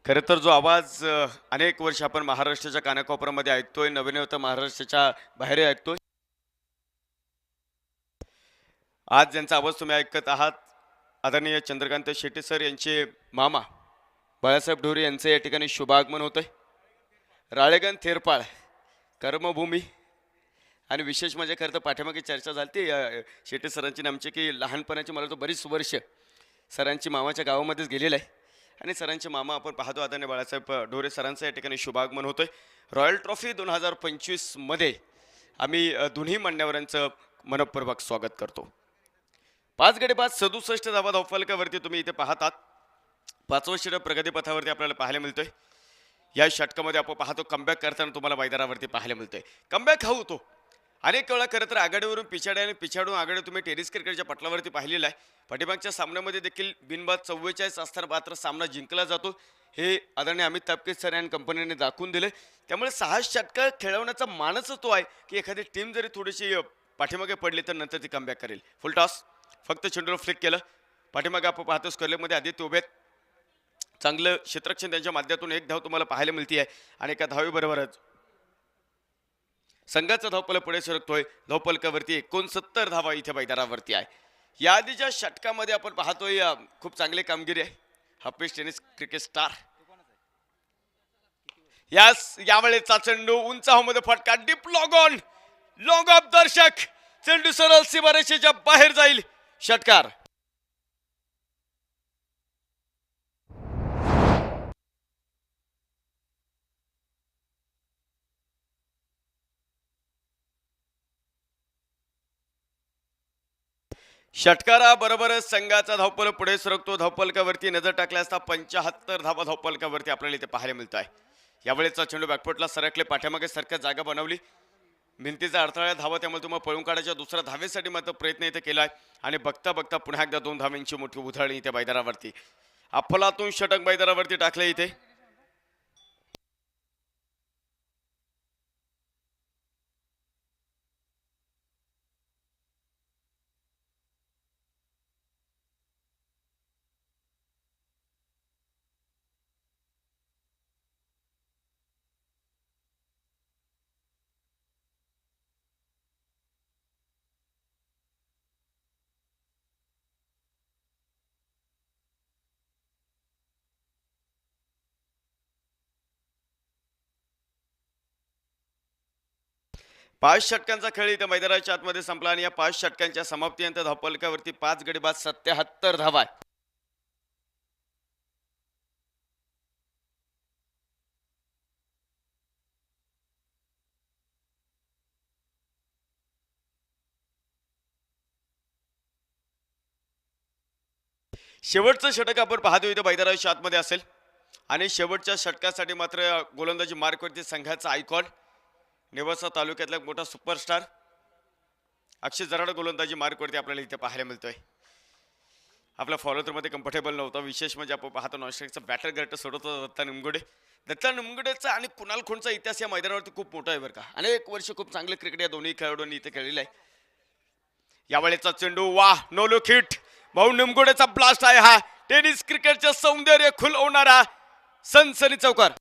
खरं तर जो आवाज अनेक वर्ष आपण महाराष्ट्राच्या कानाकोपऱ्यामध्ये ऐकतोय, नवीन होता महाराष्ट्राच्या बाहेर ऐकतोय, आज ज्यांचा आवाज तुम्ही ऐकत आहात आदरणीय चंद्रकांत शेट्टी सर यांचे मामा बाळासाहेब ढोरे यांचे या ठिकाणी शुभागमन होतंय. राळेगण थेरपाळ कर्मभूमी आणि विशेष म्हणजे खरं तर पाठीमागे चर्चा झाली शेट्टी सरांची आमची की लहानपणाची मला तो बरीच वर्ष सरांची मामाच्या गावामध्येच गेलेलं आहे आणि सरांचे मामा आपण पाहतो आदरणीय बाळासाहेब ढोरे सरांचं या ठिकाणी शुभागमन होतंय. रॉयल ट्रॉफी 2025 मध्ये आम्ही दोन्ही मान्यवरांचं मनपूर्वक स्वागत करतो. 5 गडी बाद 67 धावा धावफलकावरती तुम्ही इथे पाहतात. 5वं षटक प्रगतीपथावरती आपल्याला पाहायला मिळतोय. या षटकामध्ये आपण पाहतो कमबॅक करताना तुम्हाला मैदानावरती पाहायला मिळतोय. कमबॅक हा होतो अनेक वेळा. खरं तर आघाडीवरून पिछाडी आणि पिछाडून आघाडी तुम्ही टेनिस क्रिकेटच्या पटलावरती पाहिलेला आहे. पाठीमागच्या सामन्यामध्ये देखील बिनबाद 44 असताना मात्र सामना जिंकला जातो. हे आदरणीय अमित तापके सर आणि कंपनीने दाखवून दिले. त्यामुळे 6 षटकं खेळवण्याचा मानच तो आहे की एखादी टीम जरी थोडीशी पाठीमागे पडली तर नंतर ती कमबॅक करेल. फुल टॉस फक्त चेंडूला फ्लिक केलं. पाठीमागे आपण पाहतो स्कॉरलेगमध्ये आदित्य उभे चांगलं क्षेत्ररक्षण त्यांच्या माध्यमातून 1 धाव तुम्हाला पाहायला मिळते आहे आणि एका धावीबरोबरच संघाचा धावपल पुढे सरकतोय. धावपलकावरती 69 धावा इथे मैदानावरती आहे. या आधीच्या षटकामध्ये आपण पाहतोय खूप चांगली कामगिरी आहे. हाफिज टेनिस क्रिकेट स्टार यावेळेचा चेंडू उंच हवेमध्ये फटका डीप लॉंग ऑफ दर्शक चेंडू सरळ सीमारेषेच्या बाहेर जाईल. षटकार षटकारा बरोबरच संघाचा धावपल पुढे सरकतो. धावपलकावरती नजर टाकल्या असता 75 धावा धावपलकावरती आपल्याला इथे पाहायला मिळत आहे. यावेळेचा चेंडू बॅकफुटला सरकले, पाठीमागे सरकत जागा बनवली, भिंतीचा अडथळा धावा, त्यामुळे तुम्हाला पळून काढायच्या दुसऱ्या धावेसाठी मात्र प्रयत्न इथे केलाय आणि बघता बघता पुन्हा एकदा 2 धावांची मोठी उधळणी इथे मैदानावरती. अफलातून षटक मैदानावरती टाकले इथे. पाच षटकांचा खेळ इथे मैदानाच्या आतमध्ये संपला आणि या 5 षटकांच्या समाप्तीनंतर धावपलकावरती 5 गडी बाद 77 धावा आहे. शेवटचं षटक आपण पाहतो इथे मैदानाच्या आतमध्ये असेल आणि शेवटच्या षटकासाठी मात्र गोलंदाजी मार्कवरती संघाचा आयकॉन, नेवासा तालुक्यातला मोठा सुपरस्टार अक्षय जराड गोलंदाजी मार्कवरती आपल्याला इथे पाहायला मिळतोय. आपला फॉलोथ्रूमध्ये कम्फर्टेबल नव्हता. विशेष म्हणजे आपण पाहतो नॉनस्ट्राईकचा बॅटर गट सोडत होता दत्ता निमगुडेचा आणि कुणाल खोंडचा इतिहास या मैदानावरती खूप मोठा आहे बरं का. अनेक वर्ष खूप चांगले क्रिकेट या दोन्ही खेळाडूंनी इथे खेळलेलं आहे. यावेळेचा चेंडू वाह, नो लुक हिट. भाऊ निमगुडेचा ब्लास्ट आहे हा. टेनिस क्रिकेटचे सौंदर्य खुलवणारा सनसनी चौकार.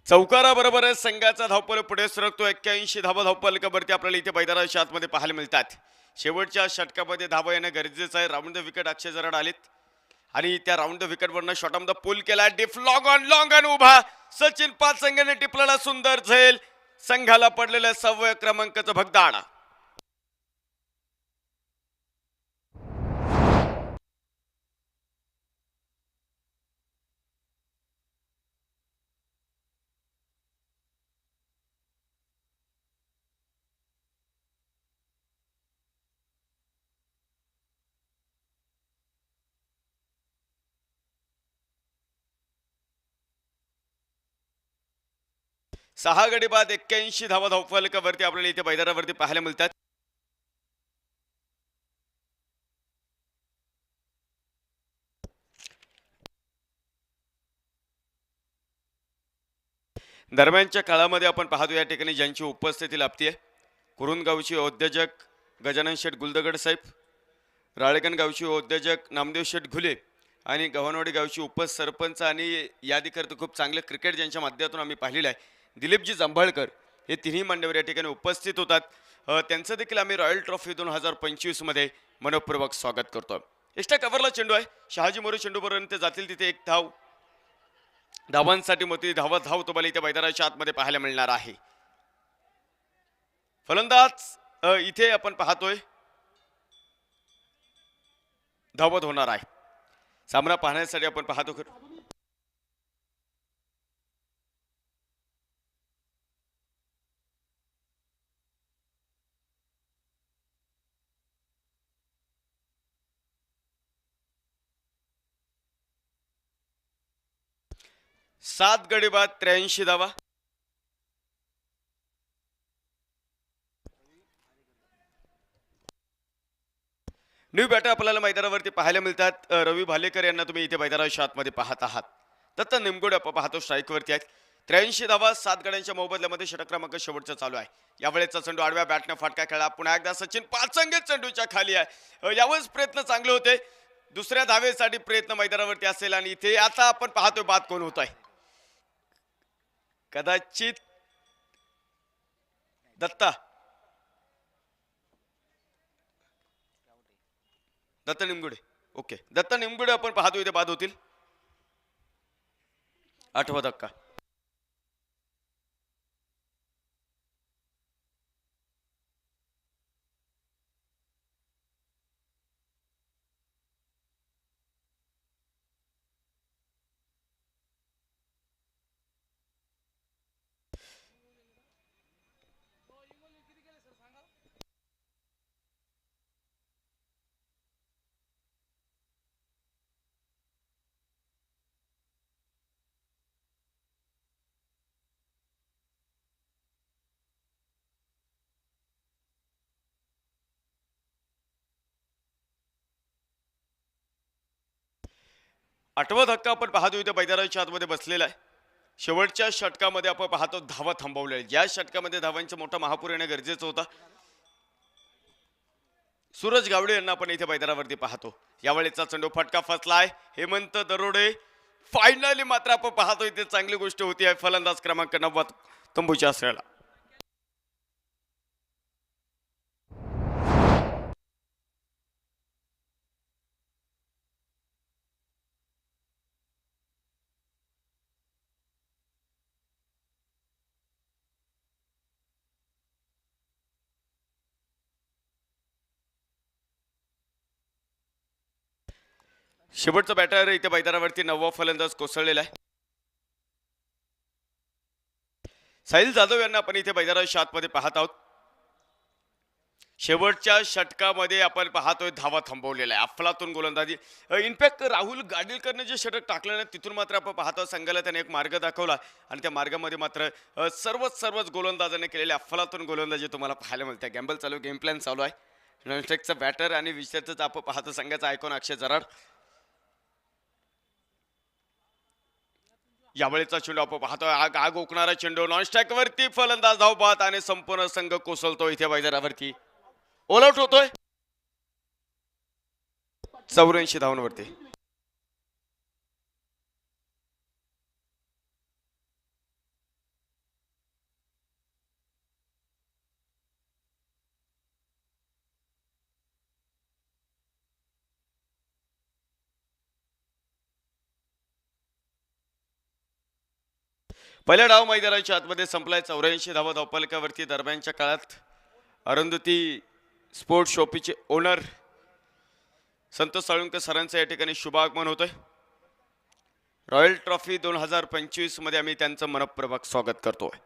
चौकारा बरोबर संघाचा धावपल पुढे सरकतो. 81 धावा धावपलकावरती आपल्याला इथे मैदानाच्या आतमध्ये पाहायला मिळतात. शेवटच्या षटकामध्ये धावा येणं गरजेचं आहे. Round the wicket Akshay Jarad आलेत आणि त्या राऊंड द विकेटवरनं शॉट ऑन द पूल केला. डिफ लॉंग ऑन उभा सचिन पाच संघाने टिपलेला सुंदर झेल. संघाला पडलेल्या 6व्या क्रमांकाचं भगदाड. सहा गडी बाद 81 धावा धावपलकावरती आपल्याला इथे मैदानावरती पाहायला मिळतात. दरम्यानच्या काळामध्ये आपण पाहतो या ठिकाणी ज्यांची उपस्थिती लाभतीये, कुरुंदगावची उद्योजक गजानन शेठ गुलदगड साहेब, राळेगण गावची उद्योजक नामदेव शेठ घुले आणि गव्हाणवाडी गावची उपसरपंच आणि यादी करतो खूप चांगलं क्रिकेट ज्यांच्या माध्यमातून आम्ही पाहिलेलं आहे दिलीपजी जांभळकर, हे तिन्ही मान्यवर या ठिकाणी उपस्थित होतात. त्यांचं देखील आम्ही रॉयल ट्रॉफी 2025 मध्ये मनपूर्वक स्वागत करतो. एक्स्ट्रा कव्हरला चेंडू आहे. शहाजी मोरे चेंडूपर्यंत जातील तिथे एक धाव. धावांसाठी मोठी धाव तुम्हाला इथे मैदानाच्या आतमध्ये पाहायला मिळणार आहे. फलंदाज इथे आपण पाहतोय धावत होणार आहे. सामना पाहण्यासाठी आपण पाहतो 7 गडी बाद 83 धावा. न्यू बॅटर आपल्याला मैदानावरती पाहायला मिळतात. रवी भालेकर यांना तुम्ही इथे मैदानाच्या आतमध्ये पाहत आहात. दत्ता निमगुडे आपण पाहतो स्ट्राईकवरती आहेत. 83 धावा 7 गड्यांच्या मोबदल्यामध्ये षटक क्रमांक शेवटचा चालू आहे. यावेळेचा चेंडू आडव्या बॅटने फटका खेळला. पुन्हा एकदा सचिन पाचंगे चेंडूच्या खाली आहे. यावेळेस प्रयत्न चांगले होते. दुसऱ्या धावेसाठी प्रयत्न मैदानावरती असेल आणि इथे आता आपण पाहतोय बाद कोण होत आहे. कदाचित दत्ता निमगुडे. ओके, दत्ता निमगुडे आपण पाहतो इथे बाद होतील. 8वा धक्का. आठवा धक्का आपण पाहतो इथे बैदाराच्या आतमध्ये बसलेला आहे. शेवटच्या षटकामध्ये आपण पाहतो धावा थांबवल्या. ज्या षटकामध्ये धावांचा मोठा महापूर येणं गरजेचं होता. सूरज गावडे यांना आपण इथे बैदारावरती पाहतो. यावेळेचा चेंडू फटका फसलाय. हेमंत दरोडे फायनली मात्र आपण पाहतो इथे चांगली गोष्ट होती आहे. फलंदाज क्रमांक 90 तंबूच्या आश्रयाला. शेवटचा बॅटर इथे मैदानावरती 9वा फलंदाज कोसळलेला आहे. साहिल जाधव यांना आपण इथे मैदानाच्या आतमध्ये पाहत आहोत. शेवटच्या षटकामध्ये आपण पाहतोय धावा थांबवलेला आहे. अफलातून गोलंदाजी. इनफॅक्ट राहुल गाडीलकरने जे षटक टाकलं ना तिथून मात्र आपण पाहतो संघाला त्याने एक मार्ग दाखवला आणि त्या मार्गामध्ये मात्र सर्वच गोलंदाजांनी केलेली अफलातून गोलंदाजी तुम्हाला पाहायला मिळते. गॅम्बल चालू, गेम प्लॅन चालू आहे. नॉनस्ट्राईकचा बॅटर आणि विषयाचं आपण पाहतो संघाचा आयकॉन अक्षय जराड. यावेळेचा चेंडू आपण पाहतोय आग ओकणारा चेंडू. नॉनस्ट्राईक वरती फलंदाज धावपात आणि संपूर्ण संघ कोसळतो इथे मैदानावरती. ऑल आउट होतोय 84 धावांवरती. पहिला डाव मैदानाच्या आतमध्ये संपलाय. 84 धावा धावफलकावरती. दरम्यानच्या काळात अरुंधती स्पोर्ट्स शॉपीचे ओनर संतोष साळुंके सरांचं या ठिकाणी शुभागमन होतंय. रॉयल ट्रॉफी 2025 मध्ये आम्ही त्यांचं मनपूर्वक स्वागत करतोय.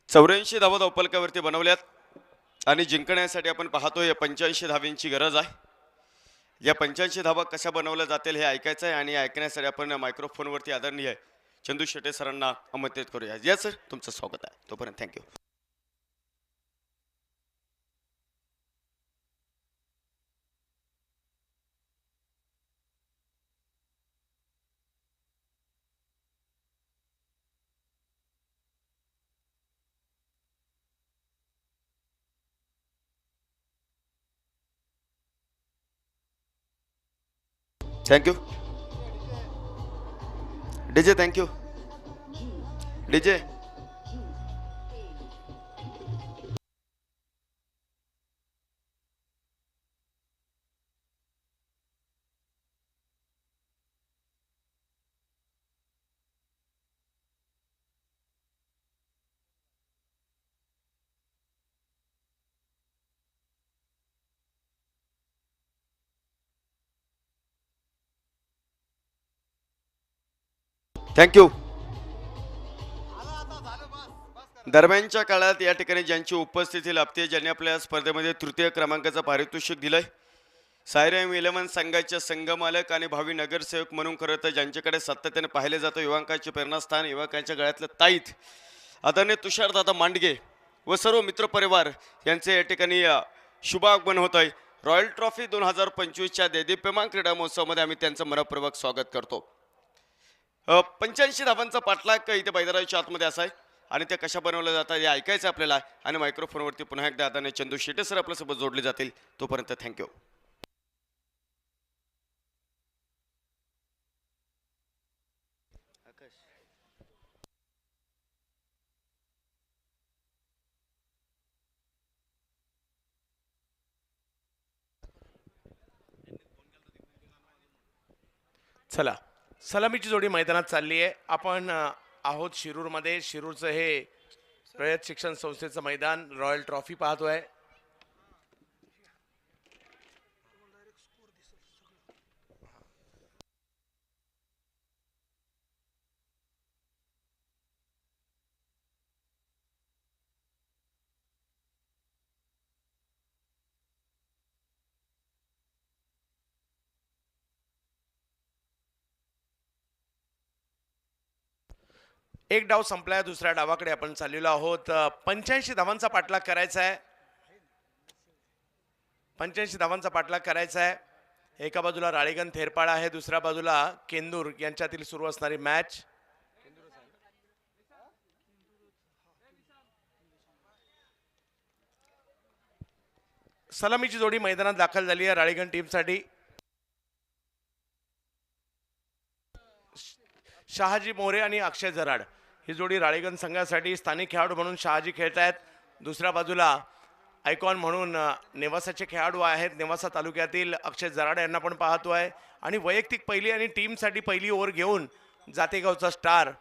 चौऱ्याऐंशी धावा धावफलकावरती बनवल्यात आणि जिंकण्यासाठी आपण पाहतोय 85 धाव्यांची गरज आहे. या 85 धावा कशा बनवल्या जातील हे ऐकायचं आहे आणि ऐकण्यासाठी आपण मायक्रोफोनवरती आदरणीय चंदू शेटे सरांना आमंत्रित करूया. या सर, तुमचं स्वागत आहे. तोपर्यंत thank you. Thank you DJ. Thank you DJ. Thank you. दरम्यानच्या काळात या ठिकाणी ज्यांची उपस्थिती लाभते, ज्यांनी आपल्या स्पर्धेमध्ये तृतीय क्रमांकाचं पारितोषिक दिलंय, सायराम इलेव्हन संघाचे संघमालक आणि भावी नगरसेवक म्हणून खरं तर ज्यांच्याकडे सातत्याने पाहिले जातं युवकांचे प्रेरणास्थान युवकांच्या गळ्यातलं ताईत आदरणीय तुषारदादा मांडगे व सर्व मित्रपरिवार यांचे या ठिकाणी शुभागमन होत आहे. रॉयल ट्रॉफी 2025च्या देदीप्यमान क्रीडा महोत्सवामध्ये आम्ही त्यांचं मनपूर्वक स्वागत करतो. 85 धावांचा पाठलाग इथे बैदराच्या आतमध्ये असा आहे आणि ते कशा बनवल्या जातात हे ऐकायचं आपल्याला आणि मायक्रोफोनवरती पुन्हा एकदा आदरणीय चंदू शेटे सर आपल्यासोबत जोडले जातील. तोपर्यंत थँक्यू. चला सलामीची जोडी मैदानात चालली आहे. आपण आहोत शिरूरमध्ये. शिरूरचं हे रयत शिक्षण संस्थेचं मैदान रॉयल ट्रॉफी पाहतोय. एक डाव संपलाय. दुसऱ्या डावाकडे आपण चाललेलो आहोत. 85 धावांचा पाठलाग करायचा आहे. 85 धावांचा पाठलाग करायचा आहे. एका बाजूला राळेगण थेरपाडा आहे, दुसऱ्या बाजूला केंदूर यांच्यातील सुरू असणारी मॅच. सलामीची जोडी मैदानात दाखल झाली आहे राळेगण टीमसाठी. शहाजी मोरे आणि अक्षय जराड ही जोडी राळेगण संघासाठी स्थानिक खेळाडू म्हणून शहाजी खेळत आहेत. दुसऱ्या बाजूला आयकॉन म्हणून नेवासाचे खेळाडू आहेत. नेवासा तालुक्यातील अक्षय जराड यांना पण पाहतोय आणि वैयक्तिक पहिली आणि टीमसाठी पहिली ओव्हर घेऊन जातेगावचा स्टार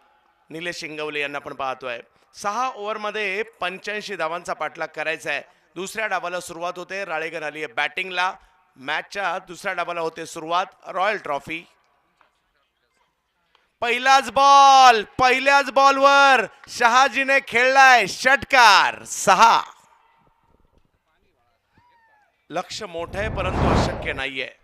निलेश शिंगवले यांना पण पाहतोय. 6 ओव्हरमध्ये 85 धावांचा पाठलाग करायचा आहे. दुसऱ्या डावाला सुरुवात होते. राळेगण आली आहे बॅटिंगला. मॅचच्या दुसऱ्या डावाला होते सुरुवात. रॉयल ट्रॉफी पहिल्याच बॉलवर शहाजीने खेळलाय षटकार. 6. लक्ष मोठं आहे परंतु अशक्य नाहीये.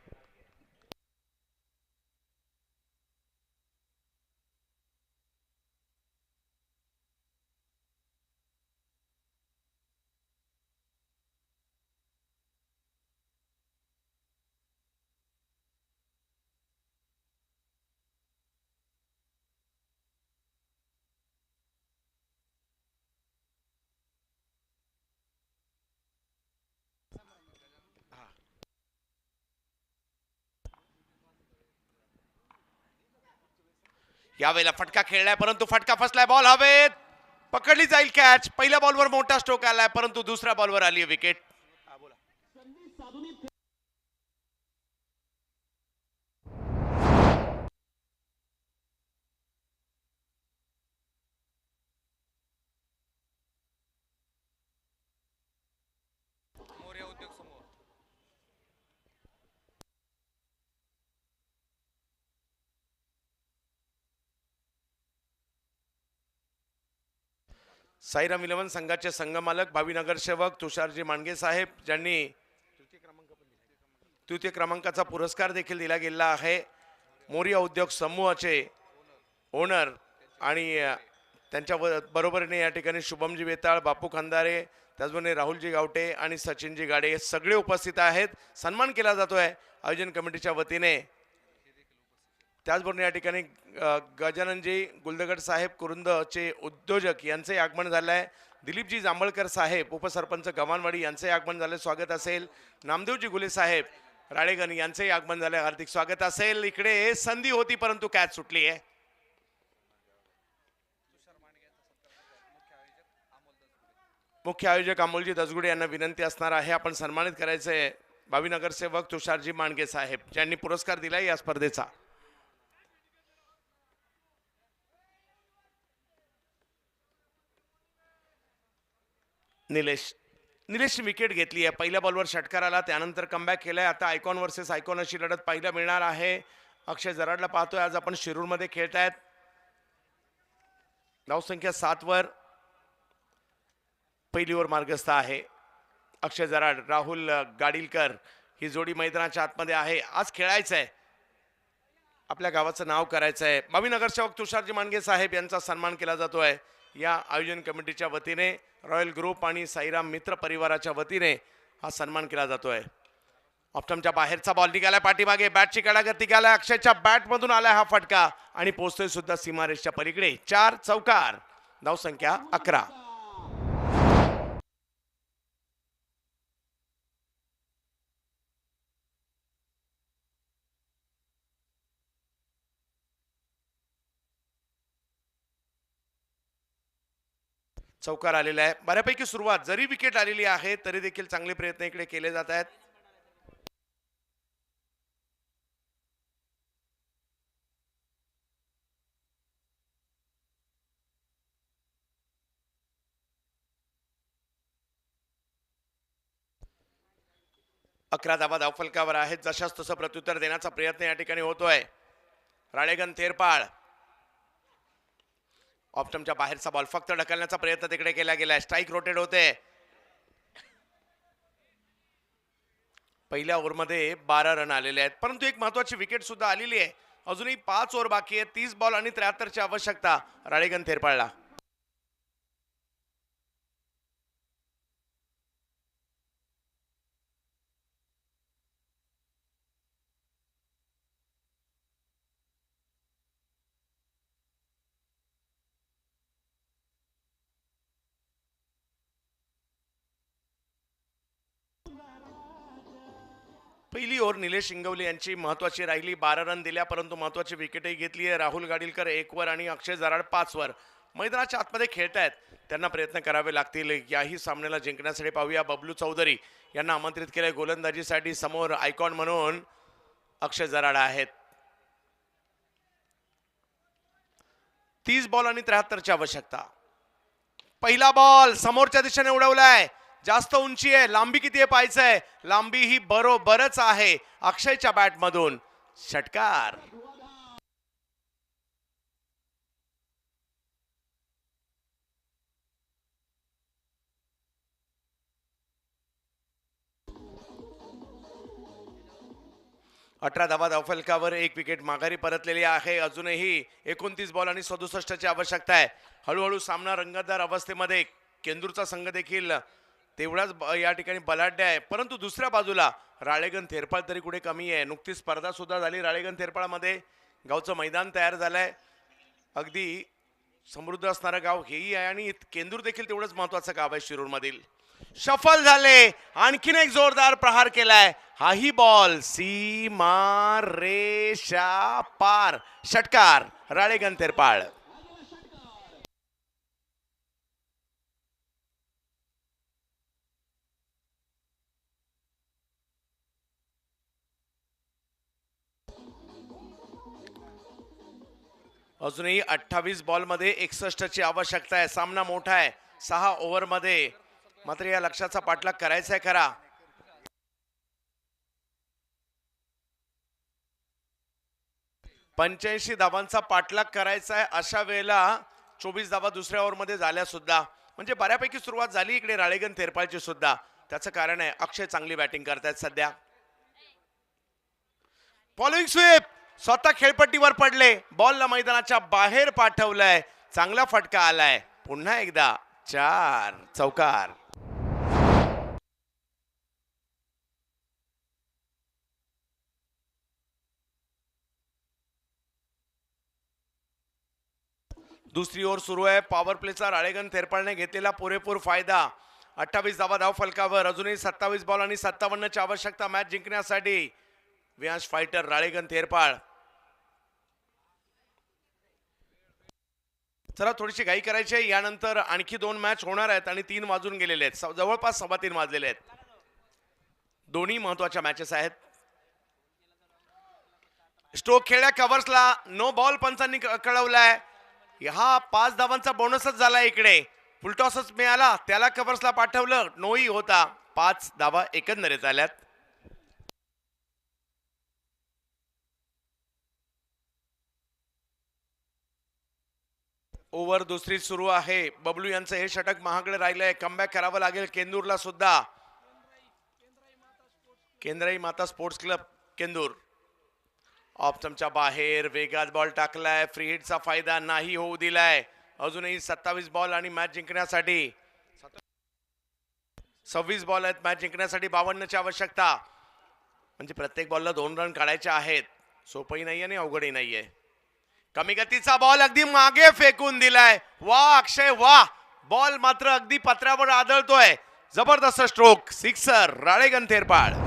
यावेळेला फटका खेळलाय परंतु फटका फसलाय. बॉल हवेत. पकडली जाईल कॅच. पहिल्या बॉलवर मोठा स्ट्रोक आलाय परंतु दुसऱ्या बॉलवर आली विकेट. साईराम इलेव्हन संघाचे संघमालक भावी नगरसेवक तुषारजी मांडगे साहेब ज्यांनी तृतीय क्रमांकाचा पुरस्कार देखील दिला गेला आहे. मोरिया उद्योग समूहाचे ओनर आणि त्यांच्या बरोबरीने या ठिकाणी शुभमजी वेताळ, बापू खंदारे, त्याचबरोबर राहुलजी गावटे आणि सचिनजी गाडे हे सगळे उपस्थित आहेत. सन्मान केला जातोय आयोजन कमिटीच्या वतीने. त्याचबरोबर या ठिकाणी गजाननजी गुलदगड साहेब कुरुंदचे उद्योजक यांचे आगमन झालं आहे. दिलीपजी जांभळकर साहेब उपसरपंच गव्हाणवाडी यांचे आगमन झाले, स्वागत असेल. नामदेवजी गुले साहेब राळेगण यांचे आगमन झाले, हार्दिक स्वागत असेल. इकडे संधी होती परंतु कॅच सुटली आहे. मुख्य आयोजक अमोलजी दसगुडे यांना विनंती असणार आहे आपण सन्मानित करायचे भावी नगरसेवक तुषारजी मांडगे साहेब ज्यांनी पुरस्कार दिलाय या स्पर्धेचा. निलेश विकेट घेतली आहे. पहिल्या बॉलवर षटकार आला, त्यानंतर कमबॅक केलाय. आता आयकॉन वर्सेस आयकॉन अशी लढत पाहायला मिळणार आहे. अक्षय जराडला पाहतोय. आज आपण शिरूरमध्ये खेळतायत. धावसंख्या 7 वर पहिली ओव्हर मार्गस्थ आहे. अक्षय जराड, राहुल गाडीलकर ही जोडी मैदानाच्या आतमध्ये आहे. आज खेळायचं आहे, आपल्या गावाचं नाव करायचं आहे. मावी नगरसेवक तुषारजी मांडगे साहेब यांचा सन्मान केला जातोय या आयोजन कमिटीच्या वतीने. रॉयल ग्रुप आणि साईराम मित्र परिवाराच्या वतीने हा सन्मान केला जातोय. ऑप्टमच्या बाहेरचा बॉल निघालाय पाठीमागे, बॅटची कडागत निघालाय, अक्षयच्या बॅट मधून आलाय हा फटका आणि पोहोचतोय सुद्धा सीमारेषच्या पलीकडे. 4 चौकार, धावसंख्या 11. चौकार आलेला आहे. बऱ्यापैकी सुरुवात, जरी विकेट आलेली आहे तरी देखील चांगले प्रयत्न इकडे केले जात आहेत. अकरा धावा धावफलकावर आहेत. जशास तसं प्रत्युत्तर देण्याचा प्रयत्न या ठिकाणी होतोय. राळेगण तेरपाळ, ऑप्टमच्या बाहेरचा बॉल फक्त ढकलण्याचा प्रयत्न तिकडे केला गेलाय. स्ट्राईक रोटेट होते. पहिल्या ओव्हरमध्ये 12 रन आलेले आहेत, परंतु एक महत्वाची विकेट सुद्धा आलेली आहे. अजूनही 5 ओव्हर बाकी आहे. 30 बॉल आणि 73 ची आवश्यकता राळेगण तेरपाळला. पहिली ओव्हर निलेश इंगवले यांची महत्वाची राहिली. 12 रन दिल्या, परंतु महत्वाची विकेटही घेतली आहे. राहुल गाडीलकर 1 वर आणि अक्षय जराड 5 वर मैदानाच्या आतमध्ये खेळतायत. त्यांना प्रयत्न करावे लागतील याही सामन्याला जिंकण्यासाठी. पाहूया, बबलू चौधरी यांना आमंत्रित केले गोलंदाजीसाठी. समोर आयकॉन म्हणून अक्षय जराड आहेत. 30 बॉल आणि 73 ची आवश्यकता. पहिला बॉल समोरच्या दिशेने उडवलाय. जास्त उंची आहे, लांबी किती आहे पाहायचंय. लांबी ही बरोबरच आहे. अक्षयच्या बॅट मधून षटकार. अठरा धावा धावफलकावर, 1 विकेट माघारी परतलेली आहे. अजूनही 29 बॉल आणि 67 ची आवश्यकता आहे. हळूहळू सामना रंगतदार अवस्थेमध्ये. केंदूरचा संघ देखील तेवढाच या ठिकाणी बलाढ्य आहे, परंतु दुसऱ्या बाजूला राळेगण तेरपाळ तरी कुठे कमी आहे. नुकतीच स्पर्धा सुद्धा झाली राळेगण तेरपाळमध्ये. गावचं मैदान तयार झालंय. अगदी समृद्ध असणारं गाव हेही आहे आणि केंदूर देखील तेवढंच महत्वाचं गाव आहे शिरूर मधील. सफल झाले. आणखीन एक जोरदार प्रहार केलाय. हाही बॉल सीमा रेषा पार. षटकार राळेगण तेरपाळ. अजूनही 28 बॉल मध्ये 61 ची आवश्यकता आहे. सामना मोठा आहे. 6 ओव्हर मध्ये मात्र या लक्ष्याचा पाठलाग करायचा आहे खरा. पंच्याऐंशी धावांचा पाठलाग करायचा आहे. अशा वेळेला 24 धावा दुसऱ्या ओव्हर मध्ये झाल्या सुद्धा, म्हणजे बऱ्यापैकी सुरुवात झाली इकडे राळेगण तेरपाळची सुद्धा. त्याचं कारण आहे अक्षय चांगली बॅटिंग करतायत सध्या. फॉलोइंग स्वीप, स्वतः खेळपट्टीवर पडले. बॉलला मैदानाच्या बाहेर पाठवलंय. चांगला फटका आलाय. पुन्हा एकदा 4 चौकार. दुसरी ओव्हर सुरू आहे. पॉवर प्लेचा राळेगण तेरपाळने घेतलेला पुरेपूर फायदा. 28 धावा धाव फलकावर. अजूनही 27 बॉल आणि 57 ची आवश्यकता मॅच जिंकण्यासाठी. व्यास फायटर राळेगण तेरपाळ. चला थोडीशी घाई करायची आहे. यानंतर आणखी 2 मॅच होणार आहेत आणि 3 वाजून गेलेले आहेत. जवळपास 3:15 वाजलेले आहेत. दोन्ही महत्वाच्या मॅचेस आहेत. स्ट्रोक खेळल्या कव्हर्सला नो बॉल पंचांनी कळवलाय. हा 5 धावांचा बोनसच झाला इकडे. फुलटॉसच मिळाला, त्याला कव्हर्सला पाठवलं, नोही होता. 5 धावा एकंदरीत आल्यात. ओव्हर दुसरी सुरू आहे. बबलू यांचं हे षटक महागडे राहिलंय. कमबॅक करावं लागेल केंदूरला सुद्धा. केंद्राई माता स्पोर्ट्स क्लब केंदूर. ऑप्शनच्या बाहेर वेगात बॉल टाकलाय, फ्री हिटचा फायदा नाही होऊ दिलाय. अजूनही 27 बॉल आणि मॅच जिंकण्यासाठी 26 बॉल आहेत मॅच जिंकण्यासाठी 52ची आवश्यकता. म्हणजे प्रत्येक बॉलला 2 रन काढायचे आहेत. सोपही नाहीये आणि अवघडही नाहीये. कमी गतीचा बॉल अगदी मागे फेकून दिलाय. वा अक्षय वा, बॉल मात्र अगदी पत्र्यावर आदळतोय. जबरदस्त stroke, sixer Ralegan Therpal.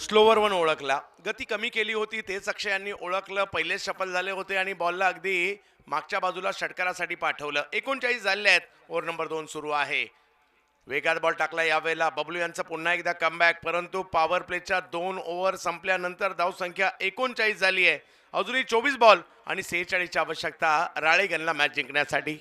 Slower one ओळखला, गती कमी केली होती तेच अक्षय यांनी ओळखलं. पहिलेच शफल झाले होते आणि बॉलला अगदी मागच्या बाजूला षटकारासाठी पाठवलं. 39 झाले आहेत. ओव्हर नंबर 2 सुरू आहे. वेगात बॉल टाकला यावेळेला बबलू यांचं पुन्हा एकदा कमबॅक, परंतु पॉवर प्लेच्या 2 ओव्हर संपल्यानंतर धावसंख्या 39 झाली आहे. अजूनही 24 बॉल आणि 46ची आवश्यकता राळेगणला मॅच जिंकण्यासाठी.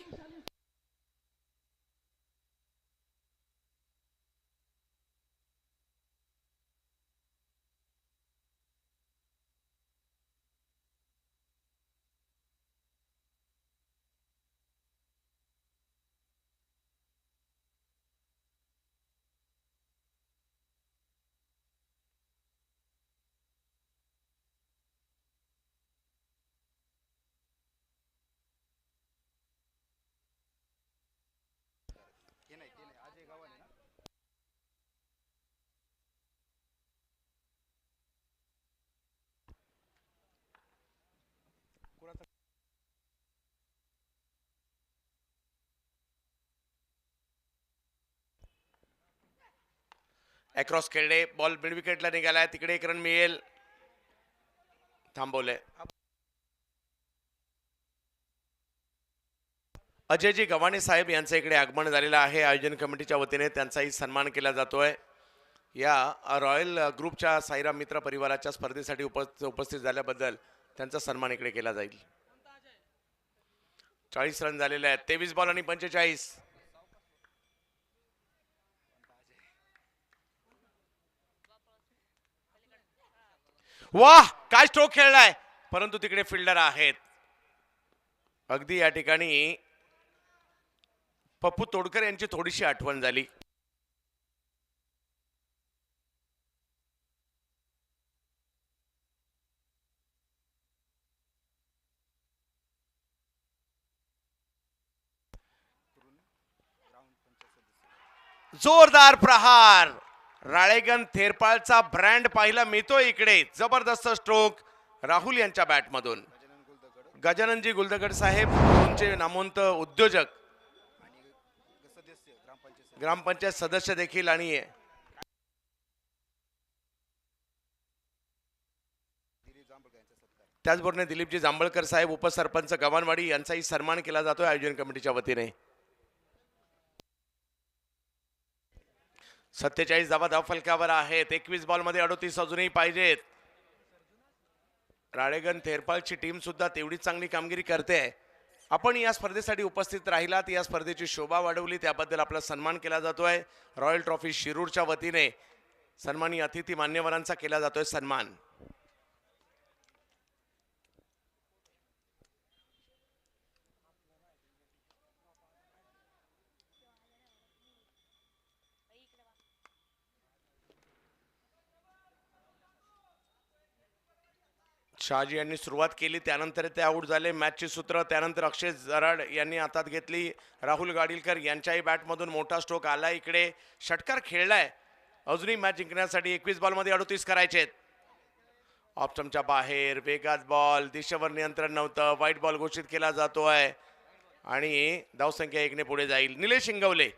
अक्रॉस खेळले, बॉल मिड विकेटला निघालाय. तिकडे एक रन मिळेल. थांबवले. अजयजी गव्हाणे साहेब यांचं इकडे आगमन झालेलं आहे. आयोजन कमिटीच्या वतीने त्यांचाही सन्मान केला जातोय. या रॉयल ग्रुपच्या साईराम मित्र परिवाराच्या स्पर्धेसाठी उपस्थित झाल्याबद्दल त्यांचा सन्मान इकडे केला जाईल. 40 रन झालेले आहेत. 23 बॉल आणि 45. वाह, काय स्ट्रोक खेळलाय, परंतु तिकडे फिल्डर आहेत. अगदी या ठिकाणी पप्पू तोडकर यांची थोडीशी आठवण झाली. जोरदार प्रहार, राळेगण थेरपाळचा ब्रँड पाहायला मिळतोय इकडे. जबरदस्त स्ट्रोक राहुल यांच्या बॅटमधून. गजाननजी गुलदगड साहेब तुमचे नामवंत उद्योजक, ग्रामपंचायत सदस्य देखील आणि त्याचबरोबर दिलीपजी जांभळकर साहेब उपसरपंच गव्हाणवाडी यांचाही सन्मान केला जातोय आयोजन कमिटीच्या वतीने. 47 धावा धावफलकावर आहेत. 21 बॉल मध्ये 38 अजूनही पाहिजेत. राळेगण थेरपाळची टीम सुद्धा तेवढीच चांगली कामगिरी करते. आपण या स्पर्धेसाठी उपस्थित राहिलात, या स्पर्धेची शोभा वाढवली, त्याबद्दल आपला सन्मान केला जातोय. रॉयल ट्रॉफी शिरूरच्या वतीने सन्मानी अतिथी मान्यवरांचा केला जातोय सन्मान. शहाजी यांनी सुरुवात केली, त्यानंतर ते आऊट झाले. मॅचचे सूत्र त्यानंतर अक्षय जराड यांनी हातात घेतली. राहुल गाडीलकर यांच्याही बॅटमधून मोठा स्ट्रोक आला. इकडे षटकार खेळलाय. अजूनही मॅच जिंकण्यासाठी 21 बॉलमध्ये 38 करायचे. ऑप्शनच्या बाहेर वेगात बॉल, दिशेवर नियंत्रण नव्हतं. व्हाईट बॉल घोषित केला जातोय आणि धावसंख्या 1 ने पुढे जाईल. निलेश इंगवले,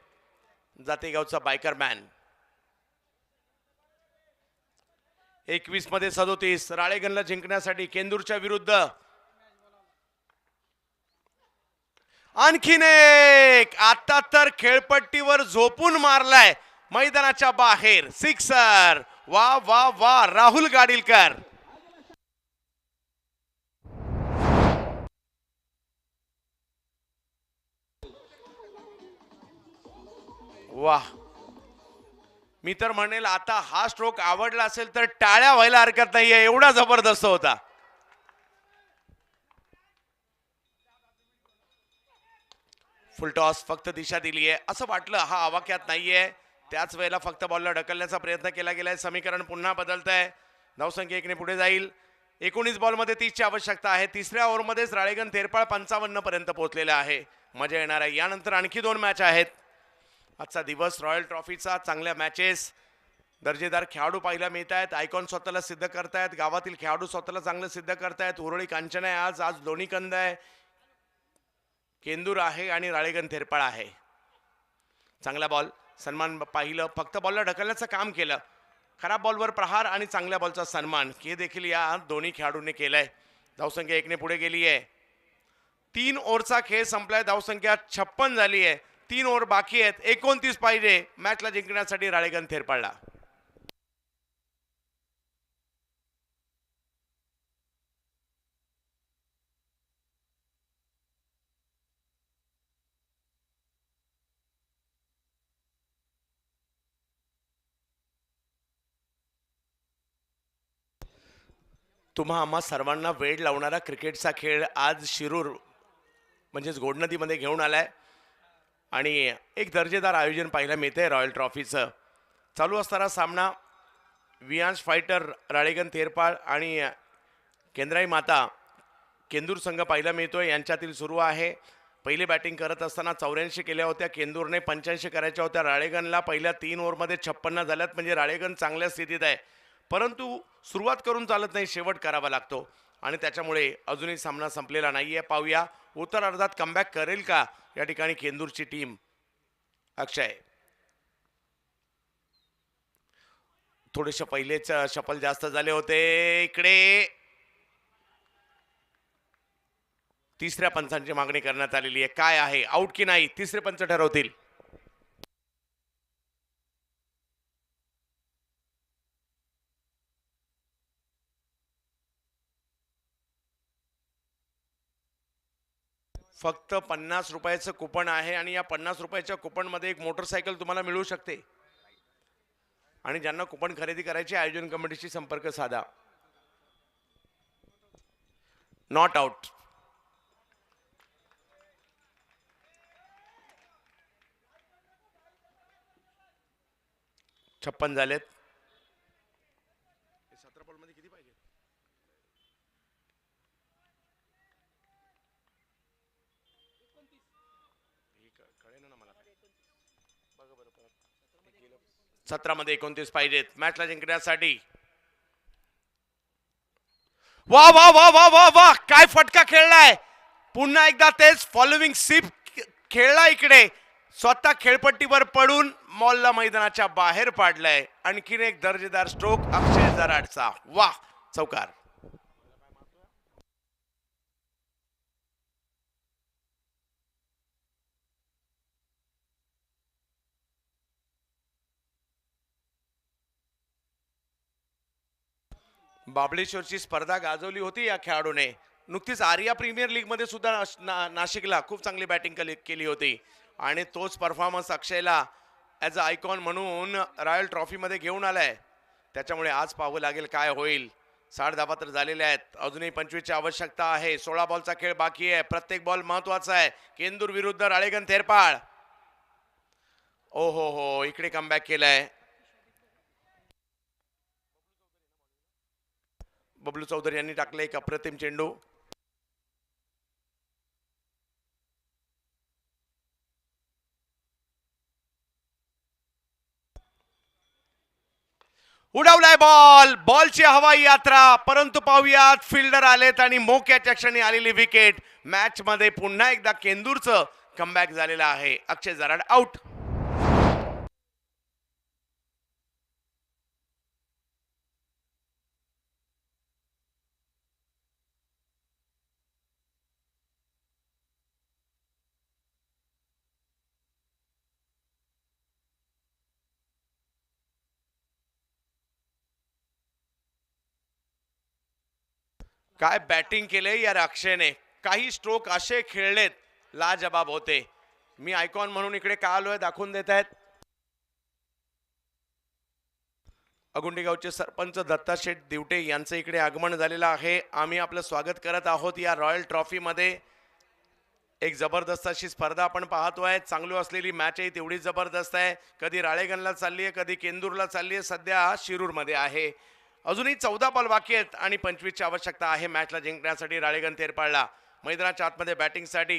जातेगावचा बायकर मॅन. 21 मध्ये 37. राळेगणला जिंकण्यासाठी केंदूरच्या विरुद्ध आणखीन एक. आता तर खेळपट्टीवर झोपून मारलाय, मैदानाच्या बाहेर सिक्सर. वा वा वा, राहुल गाडीलकर. वाह, मी तर म्हणेल आता हा स्ट्रोक आवडला असेल तर टाळ्या व्हायला हरकत नाहीये, एवढा जबरदस्त होता. फुलटॉस फक्त दिशा दिली आहे असं वाटलं, हा आवाक्यात नाहीये. त्याच वेळेला फक्त बॉलला ढकलण्याचा प्रयत्न केला गेलाय. समीकरण पुन्हा बदलत आहे. धावसंख्या 1 ने पुढे जाईल. 19 बॉलमध्ये 30ची आवश्यकता आहे. तिसऱ्या ओव्हरमध्येच राळेगण थेरपाळ 55 पर्यंत पोहोचलेला आहे. मजा येणार आहे. यानंतर आणखी 2 मॅच आहेत. आजचा दिवस रॉयल ट्रॉफीचा, चांगल्या मॅचेस, दर्जेदार खेळाडू पाहायला मिळत आहेत. आयकॉन स्वतःला सिद्ध करतायत. गावातील खेळाडू स्वतःला चांगलं सिद्ध करतायत. उरळी कांचन आहे आज दोन्ही कंद आहे. केंदूर आहे आणि राळेगण थेरपाळ आहे. चांगला बॉल, सन्मान पाहिलं, फक्त बॉलला ढकलण्याचं काम केलं. खराब बॉलवर प्रहार आणि चांगल्या बॉलचा सन्मान हे देखील या दोन्ही खेळाडूंनी केलंय. धावसंख्या 1 ने पुढे गेली आहे. 3 ओव्हरचा खेळ संपलाय. धावसंख्या 56 झाली आहे. 3 ओव्हर बाकी आहेत. 29 पाहिजे मॅचला जिंकण्यासाठी राळेगण थेरपाळला. तुम्हा आम्हा सर्वांना वेळ लावणारा क्रिकेटचा खेळ आज शिरूर म्हणजेच घोडनदीमध्ये घेऊन आलाय आणि एक दर्जेदार आयोजन पाहायला मिळतंय रॉयल ट्रॉफीचं. चालू असताना सामना वियांश फायटर राळेगण थेरपाळ आणि केंद्राई माता केंदूर संघ पाहायला मिळतोय. यांच्यातील सुरू आहे. पहिली बॅटिंग करत असताना 84 केल्या होत्या. केंदूरने 85 करायच्या होत्या. राळेगणला पहिल्या 3 ओव्हरमध्ये 56 झाल्यात. म्हणजे राळेगण चांगल्या स्थितीत आहे. परंतु सुरुवात करून चालत नाही, शेवट करावा लागतो आणि त्याच्यामुळे अजूनही सामना संपलेला नाहीये. पाहूया उत्तर अर्धात कमबॅक करेल का या ठिकाणी केंदूरची टीम. अक्षय थोडेसे पहिलेच शफल जास्त झाले होते. इकडे तिसऱ्या पंचांची मागणी करण्यात आलेली आहे. काय आहे, आउट की नाही, तिसरे पंच ठरवतील. फक्त 50 रुपयाचं कुपन आहे आणि या 50 रुपयाच्या कुपनमध्ये एक मोटरसायकल तुम्हाला मिळू शकते. आणि ज्यांना कुपन खरेदी करायची आयोजन कमिटीशी संपर्क साधा. Not out. छप्पन झालेत. 17 बॉलमध्ये किती पाहिजे? कळेल ना मला. बघा बरं परत. 17 मध्ये 29 पाहिजेत मॅचला जिंकण्यासाठी. वा वा वा वा वा वा, काय फटका खेळलाय. पुन्हा एकदा तेच फॉलोविंग सिप खेळला. इकडे स्वतः खेळपट्टीवर पडून मॉलला मैदानाच्या बाहेर पाडलाय. आणखीन एक दर्जेदार स्ट्रोक अक्षय जराडचा. वा, चौकार. बाबळेश्वरची स्पर्धा गाजवली होती या खेळाडूने. नुकतीच आर्या प्रीमियर लीग मध्ये सुद्धा नाशिकला खूप चांगली बॅटिंग केली होती आणि तोच परफॉर्मन्स अक्षयला ॲज अ आयकॉन म्हणून रॉयल ट्रॉफीमध्ये घेऊन आलाय. त्याच्यामुळे आज पाहावं लागेल काय होईल. 60 धावा तर झालेल्या आहेत. अजूनही 25 ची आवश्यकता आहे. 16 बॉलचा खेळ बाकी आहे. प्रत्येक बॉल महत्वाचा आहे. केंदूर विरुद्ध राळेगण थेरपाळ. ओ हो, इकडे कमबॅक केलाय. बबलू चौधरी यांनी टाकले एक अप्रतिम चेंडू. उडवलाय बॉल. बॉलची हवाई यात्रा. परंतु पाहूयात फिल्डर आलेत आणि मोक्याच्या क्षणी आलेली विकेट. मॅच मध्ये पुन्हा एकदा केंदूरचं कमबॅक झालेलं आहे. अक्षय जराड आउट. काय बॅटिंग केले यार अक्षयने. काही स्ट्रोक असे खेळलेत लाजबाब होते. मी आयकॉन म्हणून इकडे का आलोय दाखवून देत आहेत. अगुंडी गावचे सरपंच दत्ताशेठ दिवटे यांचं इकडे आगमन झालेलं आहे. आम्ही आपलं स्वागत करत आहोत या रॉयल ट्रॉफी मध्ये. एक जबरदस्त अशी स्पर्धा आपण पाहतोय. चांगली असलेली मॅच आहे, तेवढीच जबरदस्त आहे. कधी राळेगणला चालली आहे, कधी केंदूरला चालली आहे, सध्या शिरूरमध्ये आहे. अजूनही 14 बॉल बाकी आहेत आणि 25 ची आवश्यकता आहे मॅचला जिंकण्यासाठी. राळेगण तेरपाळला मैदानाच्या आतमध्ये बॅटिंगसाठी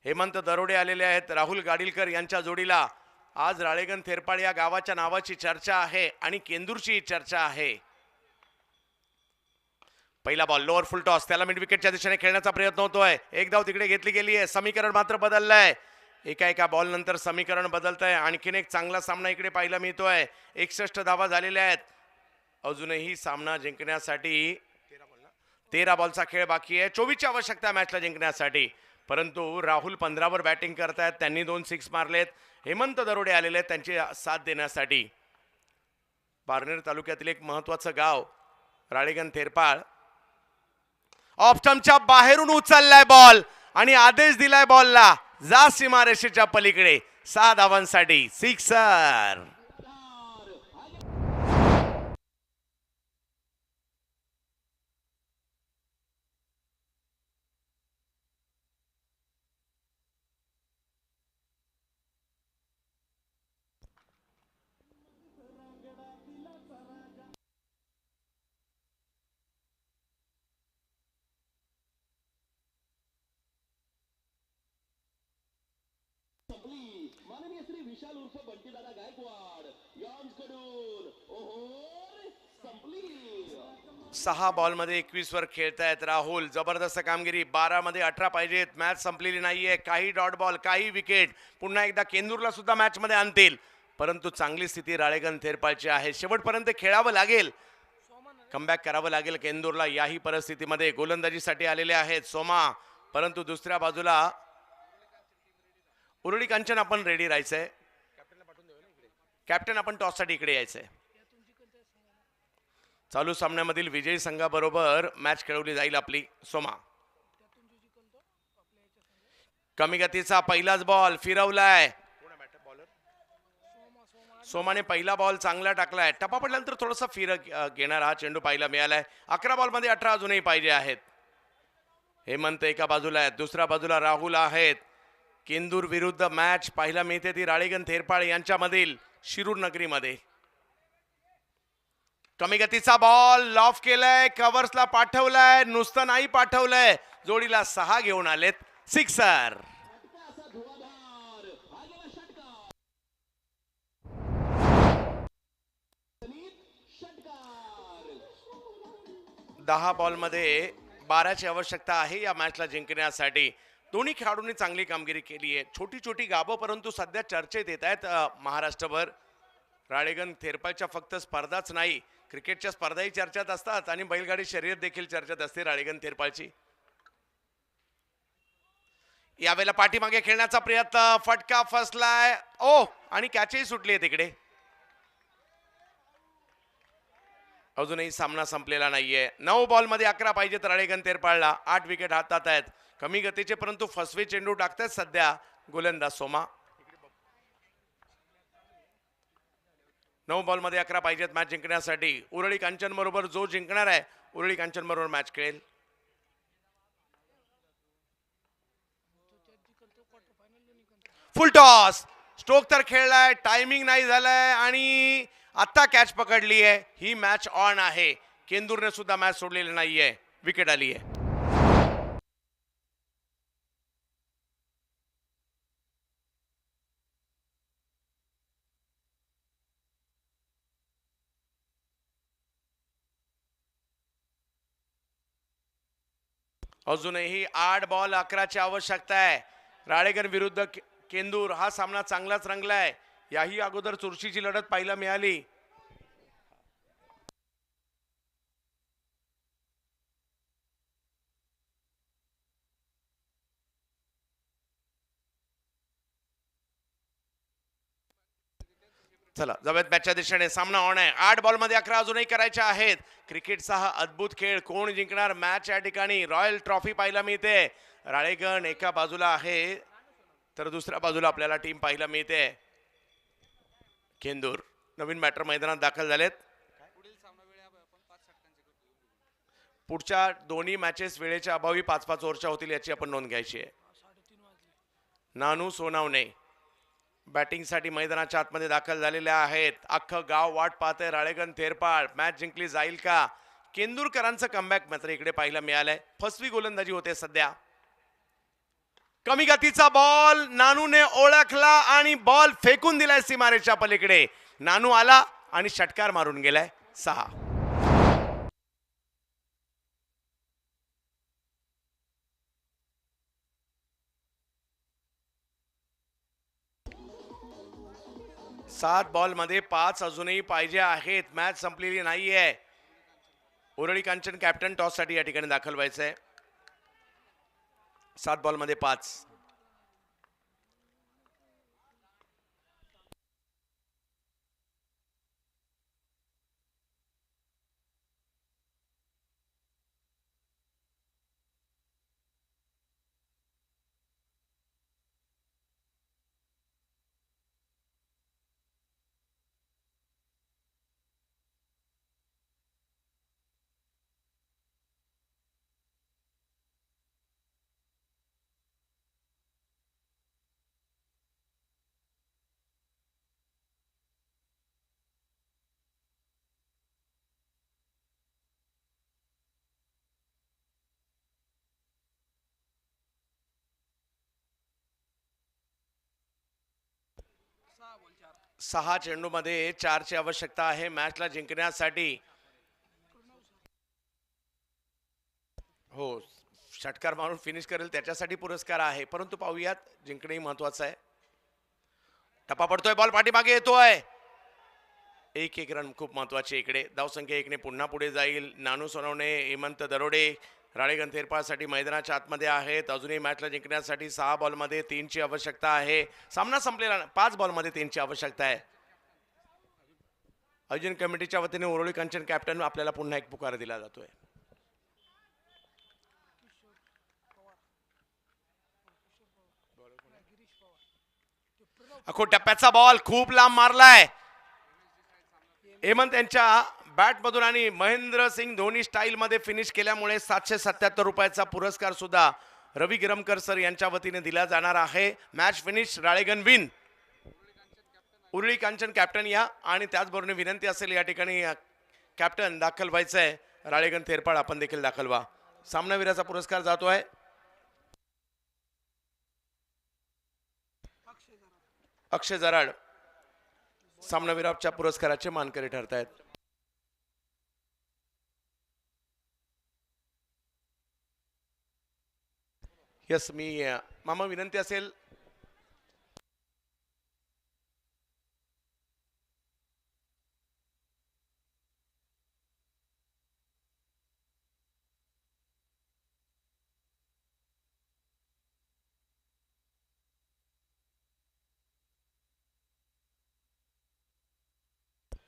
हेमंत दरोडे आलेले आहेत. राहुल गाडीलकर यांच्या जोडीला आज राळेगण थेरपाळ या गावाच्या नावाची चर्चा आहे आणि केंदूरची चर्चा आहे. पहिला बॉल लोअर फुल टॉस, त्याला मिड विकेटच्या दिशेने खेळण्याचा प्रयत्न होतोय. एक धाव तिकडे घेतली गेली आहे. समीकरण मात्र बदललंय. एका बॉल नंतर समीकरण बदलत आहे. आणखीन एक चांगला सामना इकडे पाहायला मिळतोय. 61 धावा झालेल्या आहेत. अजूनही सामना जिंकण्यासाठी 13 बॉलचा खेळ बाकी आहे. 24 ची आवश्यकता मॅचला जिंकण्यासाठी. परंतु राहुल 15 वर बॅटिंग करतायत. त्यांनी 2 सिक्स मारलेत. हेमंत दरोडे आलेले आहेत त्यांची साथ देण्यासाठी. पारनेर तालुक्यातील एक महत्वाचं गाव राळेगण थेरपाळ. ऑफ स्टंपच्या बाहेरून उचललाय बॉल आणि आदेश दिलाय बॉलला, जा सीमारेषेच्या पलीकडे. 6 धावांसाठी सिक्सर. माननीय श्री विशाल उर्फ बंटी दादा गायकवाड यांकडून ओहोर संपली. 6 बॉलमध्ये 21 वर खेळतायत राहुल. जबरदस्त कामगिरी. 12 मध्ये 18 पाहिजेत. मॅच संपलेली नाहीये. काही डॉट बॉल, काही विकेट. पुन्हा एकदा केंदूरला सुद्धा मॅच मध्ये आणतील. परंतु चांगली स्थिती राळेगण थेरपाळची आहे. शेवटपर्यंत खेळावं लागेल, कमबॅक करावं लागेल केंदूरला. याही परिस्थितीमध्ये गोलंदाजीसाठी आलेले आहेत सोमा. परंतु दुसऱ्या बाजूला उरळी कांचन आपण रेडी राहायचंय. कॅप्टन आपण टॉससाठी इकडे यायचंय. चालू सामन्यामधील विजयी संघाबरोबर मॅच खेळवली जाईल आपली. सोमा कमी गतीचा पहिलाच बॉल फिरवलाय. सोमाने पहिला बॉल चांगला टाकलाय. टप्पा पडल्यानंतर थोडासा फिर घेणारा हा चेंडू पाहायला मिळालाय. 11 बॉलमध्ये 18 अजूनही पाहिजे आहेत. हेमंत एका बाजूला आहेत, दुसऱ्या बाजूला राहुल आहेत. केंदूर विरुद्ध मॅच पाहायला मिळते ती राळेगण थेरपाळ यांच्यामधील शिरूर नगरीमध्ये. कमी गतीचा बॉल लॉफ केलाय, कव्हर्सला पाठवलाय, नुसतं नाही पाठवलंय, जोडीला 6 घेऊन आलेत. सिक्सर. 10 बॉलमध्ये 12 ची आवश्यकता आहे या मॅचला जिंकण्यासाठी. दोन्ही खेळाडूंनी चांगली कामगिरी केली आहे. छोटी छोटी गावं परंतु सध्या चर्चेत येत आहेत महाराष्ट्रभर. राळेगण थेरपाळच्या फक्त स्पर्धाच नाही, क्रिकेटच्या स्पर्धाही चर्चेत असतात आणि बैलगाडी शर्यत देखील चर्चेत असते राळेगण थेरपाळची. यावेळेला पाठीमागे खेळण्याचा प्रयत्न, फटका फसलाय. ओ आणि कॅचही सुटली आहे तिकडे. अजूनही सामना संपलेला नाहीये. 9 बॉलमध्ये 11 पाहिजेत राळेगण थेरपाळला. 8 विकेट हातात आहेत. कमी गतीचे परंतु फसवे चेंडू टाकतात सध्या गोलंदाज सोमा. 9 बॉलमध्ये 11 पाहिजेत मॅच जिंकण्यासाठी. उरळी कांचन बरोबर जो जिंकणार आहे उरळी कांचन बरोबर मॅच खेळेल. फुल टॉस, स्ट्रोक तर खेळलाय, टायमिंग नाही झालाय आणि आता कॅच पकडली आहे. ही मॅच ऑन आहे. केंदूरने सुद्धा मॅच सोडलेली नाहीये. विकेट आली आहे. अजूनही 8 बॉल 11 ची आवश्यकता आहे. राळेगण विरुद्ध केंदूर हा सामना चांगलाच रंगलाय. याही अगोदर चुरशीची लढत पाहायला मिळाली. चला जाऊयात मॅचच्या दिशेने. सामना ऑन आहे. 8 बॉलमध्ये 11 अजूनही करायचे आहेत. क्रिकेटचा हा अद्भुत खेळ. कोण जिंकणार मॅच या ठिकाणी. रॉयल ट्रॉफी पाहायला मिळते. राळेगण एका बाजूला आहे तर दुसऱ्या बाजूला आपल्याला टीम पाहायला मिळते केंदूर. नवीन बॅटर मैदानात दाखल झालेत. पुढच्या दोन्ही मॅचेस वेळेच्या अभावी 5-5 ओव्हरच्या होतील याची आपण नोंद घ्यायची आहे. नानू सोनावणे बॅटिंगसाठी मैदानाच्या आतमध्ये दाखल झालेले आहेत. अख्खं गाव वाट पाहतंय राळेगण थेरपाळ मॅच जिंकली जाईल का. केंदूरकरांचं कमबॅक मात्र इकडे पाहायला मिळालंय. फसवी गोलंदाजी होते सध्या. कमी गतीचा बॉल नानूने ओळखला आणि बॉल फेकून दिलाय सीमारेच्या पलीकडे. नानू आला आणि षटकार मारून गेलाय. 6. सात बॉल मध्ये 5 अजूनही पाहिजे आहेत. मॅच संपलेली नाहीये. उरळी कांचन कॅप्टन टॉस साठी या ठिकाणी दाखल व्हायचंय. 7 बॉल मध्ये 5. सहा चेंडू मध्ये 4 ची आवश्यकता आहे मॅचला जिंकण्यासाठी. हो षटकार मारून फिनिश करेल त्याच्यासाठी पुरस्कार आहे. परंतु पाहूयात जिंकणेही महत्वाचं आहे. टप्पा पडतोय बॉल पाठीमागे येतोय. 1-1 रन खूप महत्वाचे इकडे. धावसंख्या 1 ने पुन्हा पुढे जाईल. नानू सोनवणे हेमंत दरोडे राळेगण थेरपाळसाठी मैदानाच्या आतमध्ये आहेत. अजूनही मॅचला जिंकण्यासाठी 6 बॉलमध्ये 3 ची आवश्यकता आहे. सामना संपलेला 5 बॉलमध्ये 3 ची आवश्यकता आहे. आयोजन कमिटीच्या वतीने उरळी कांचन कॅप्टन आपल्याला पुन्हा एक पुकार दिला जातोय. अखो टप्प्याचा बॉल खूप लांब मारलाय. हेमंत यांच्या बॅट मधून आणि महेंद्र सिंग धोनी स्टाईल मध्ये फिनिश केल्यामुळे 777 रुपयाचा पुरस्कार सुद्धा रवी गिरमकर सर यांच्या वतीने दिला जाणार आहे. Match finish Ralegan win. Urali Kanchan captain या आणि त्याचबरोबर विनंती असेल या ठिकाणी कॅप्टन दाखल व्हायचंय. राळेगण थेरपाळ आपण देखील दाखल व्हा. सामनावीराचा पुरस्कार जातोय अक्षय जराड. सामनावीराच्या पुरस्काराचे मानकरी ठरतायत. यस मी मामा विनंती असेल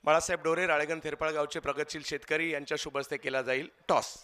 बाळासाहेब डोरे राळेगण थेरपाळ गावचे प्रगतशील शेतकरी यांच्या शुभ हस्ते केला जाईल टॉस.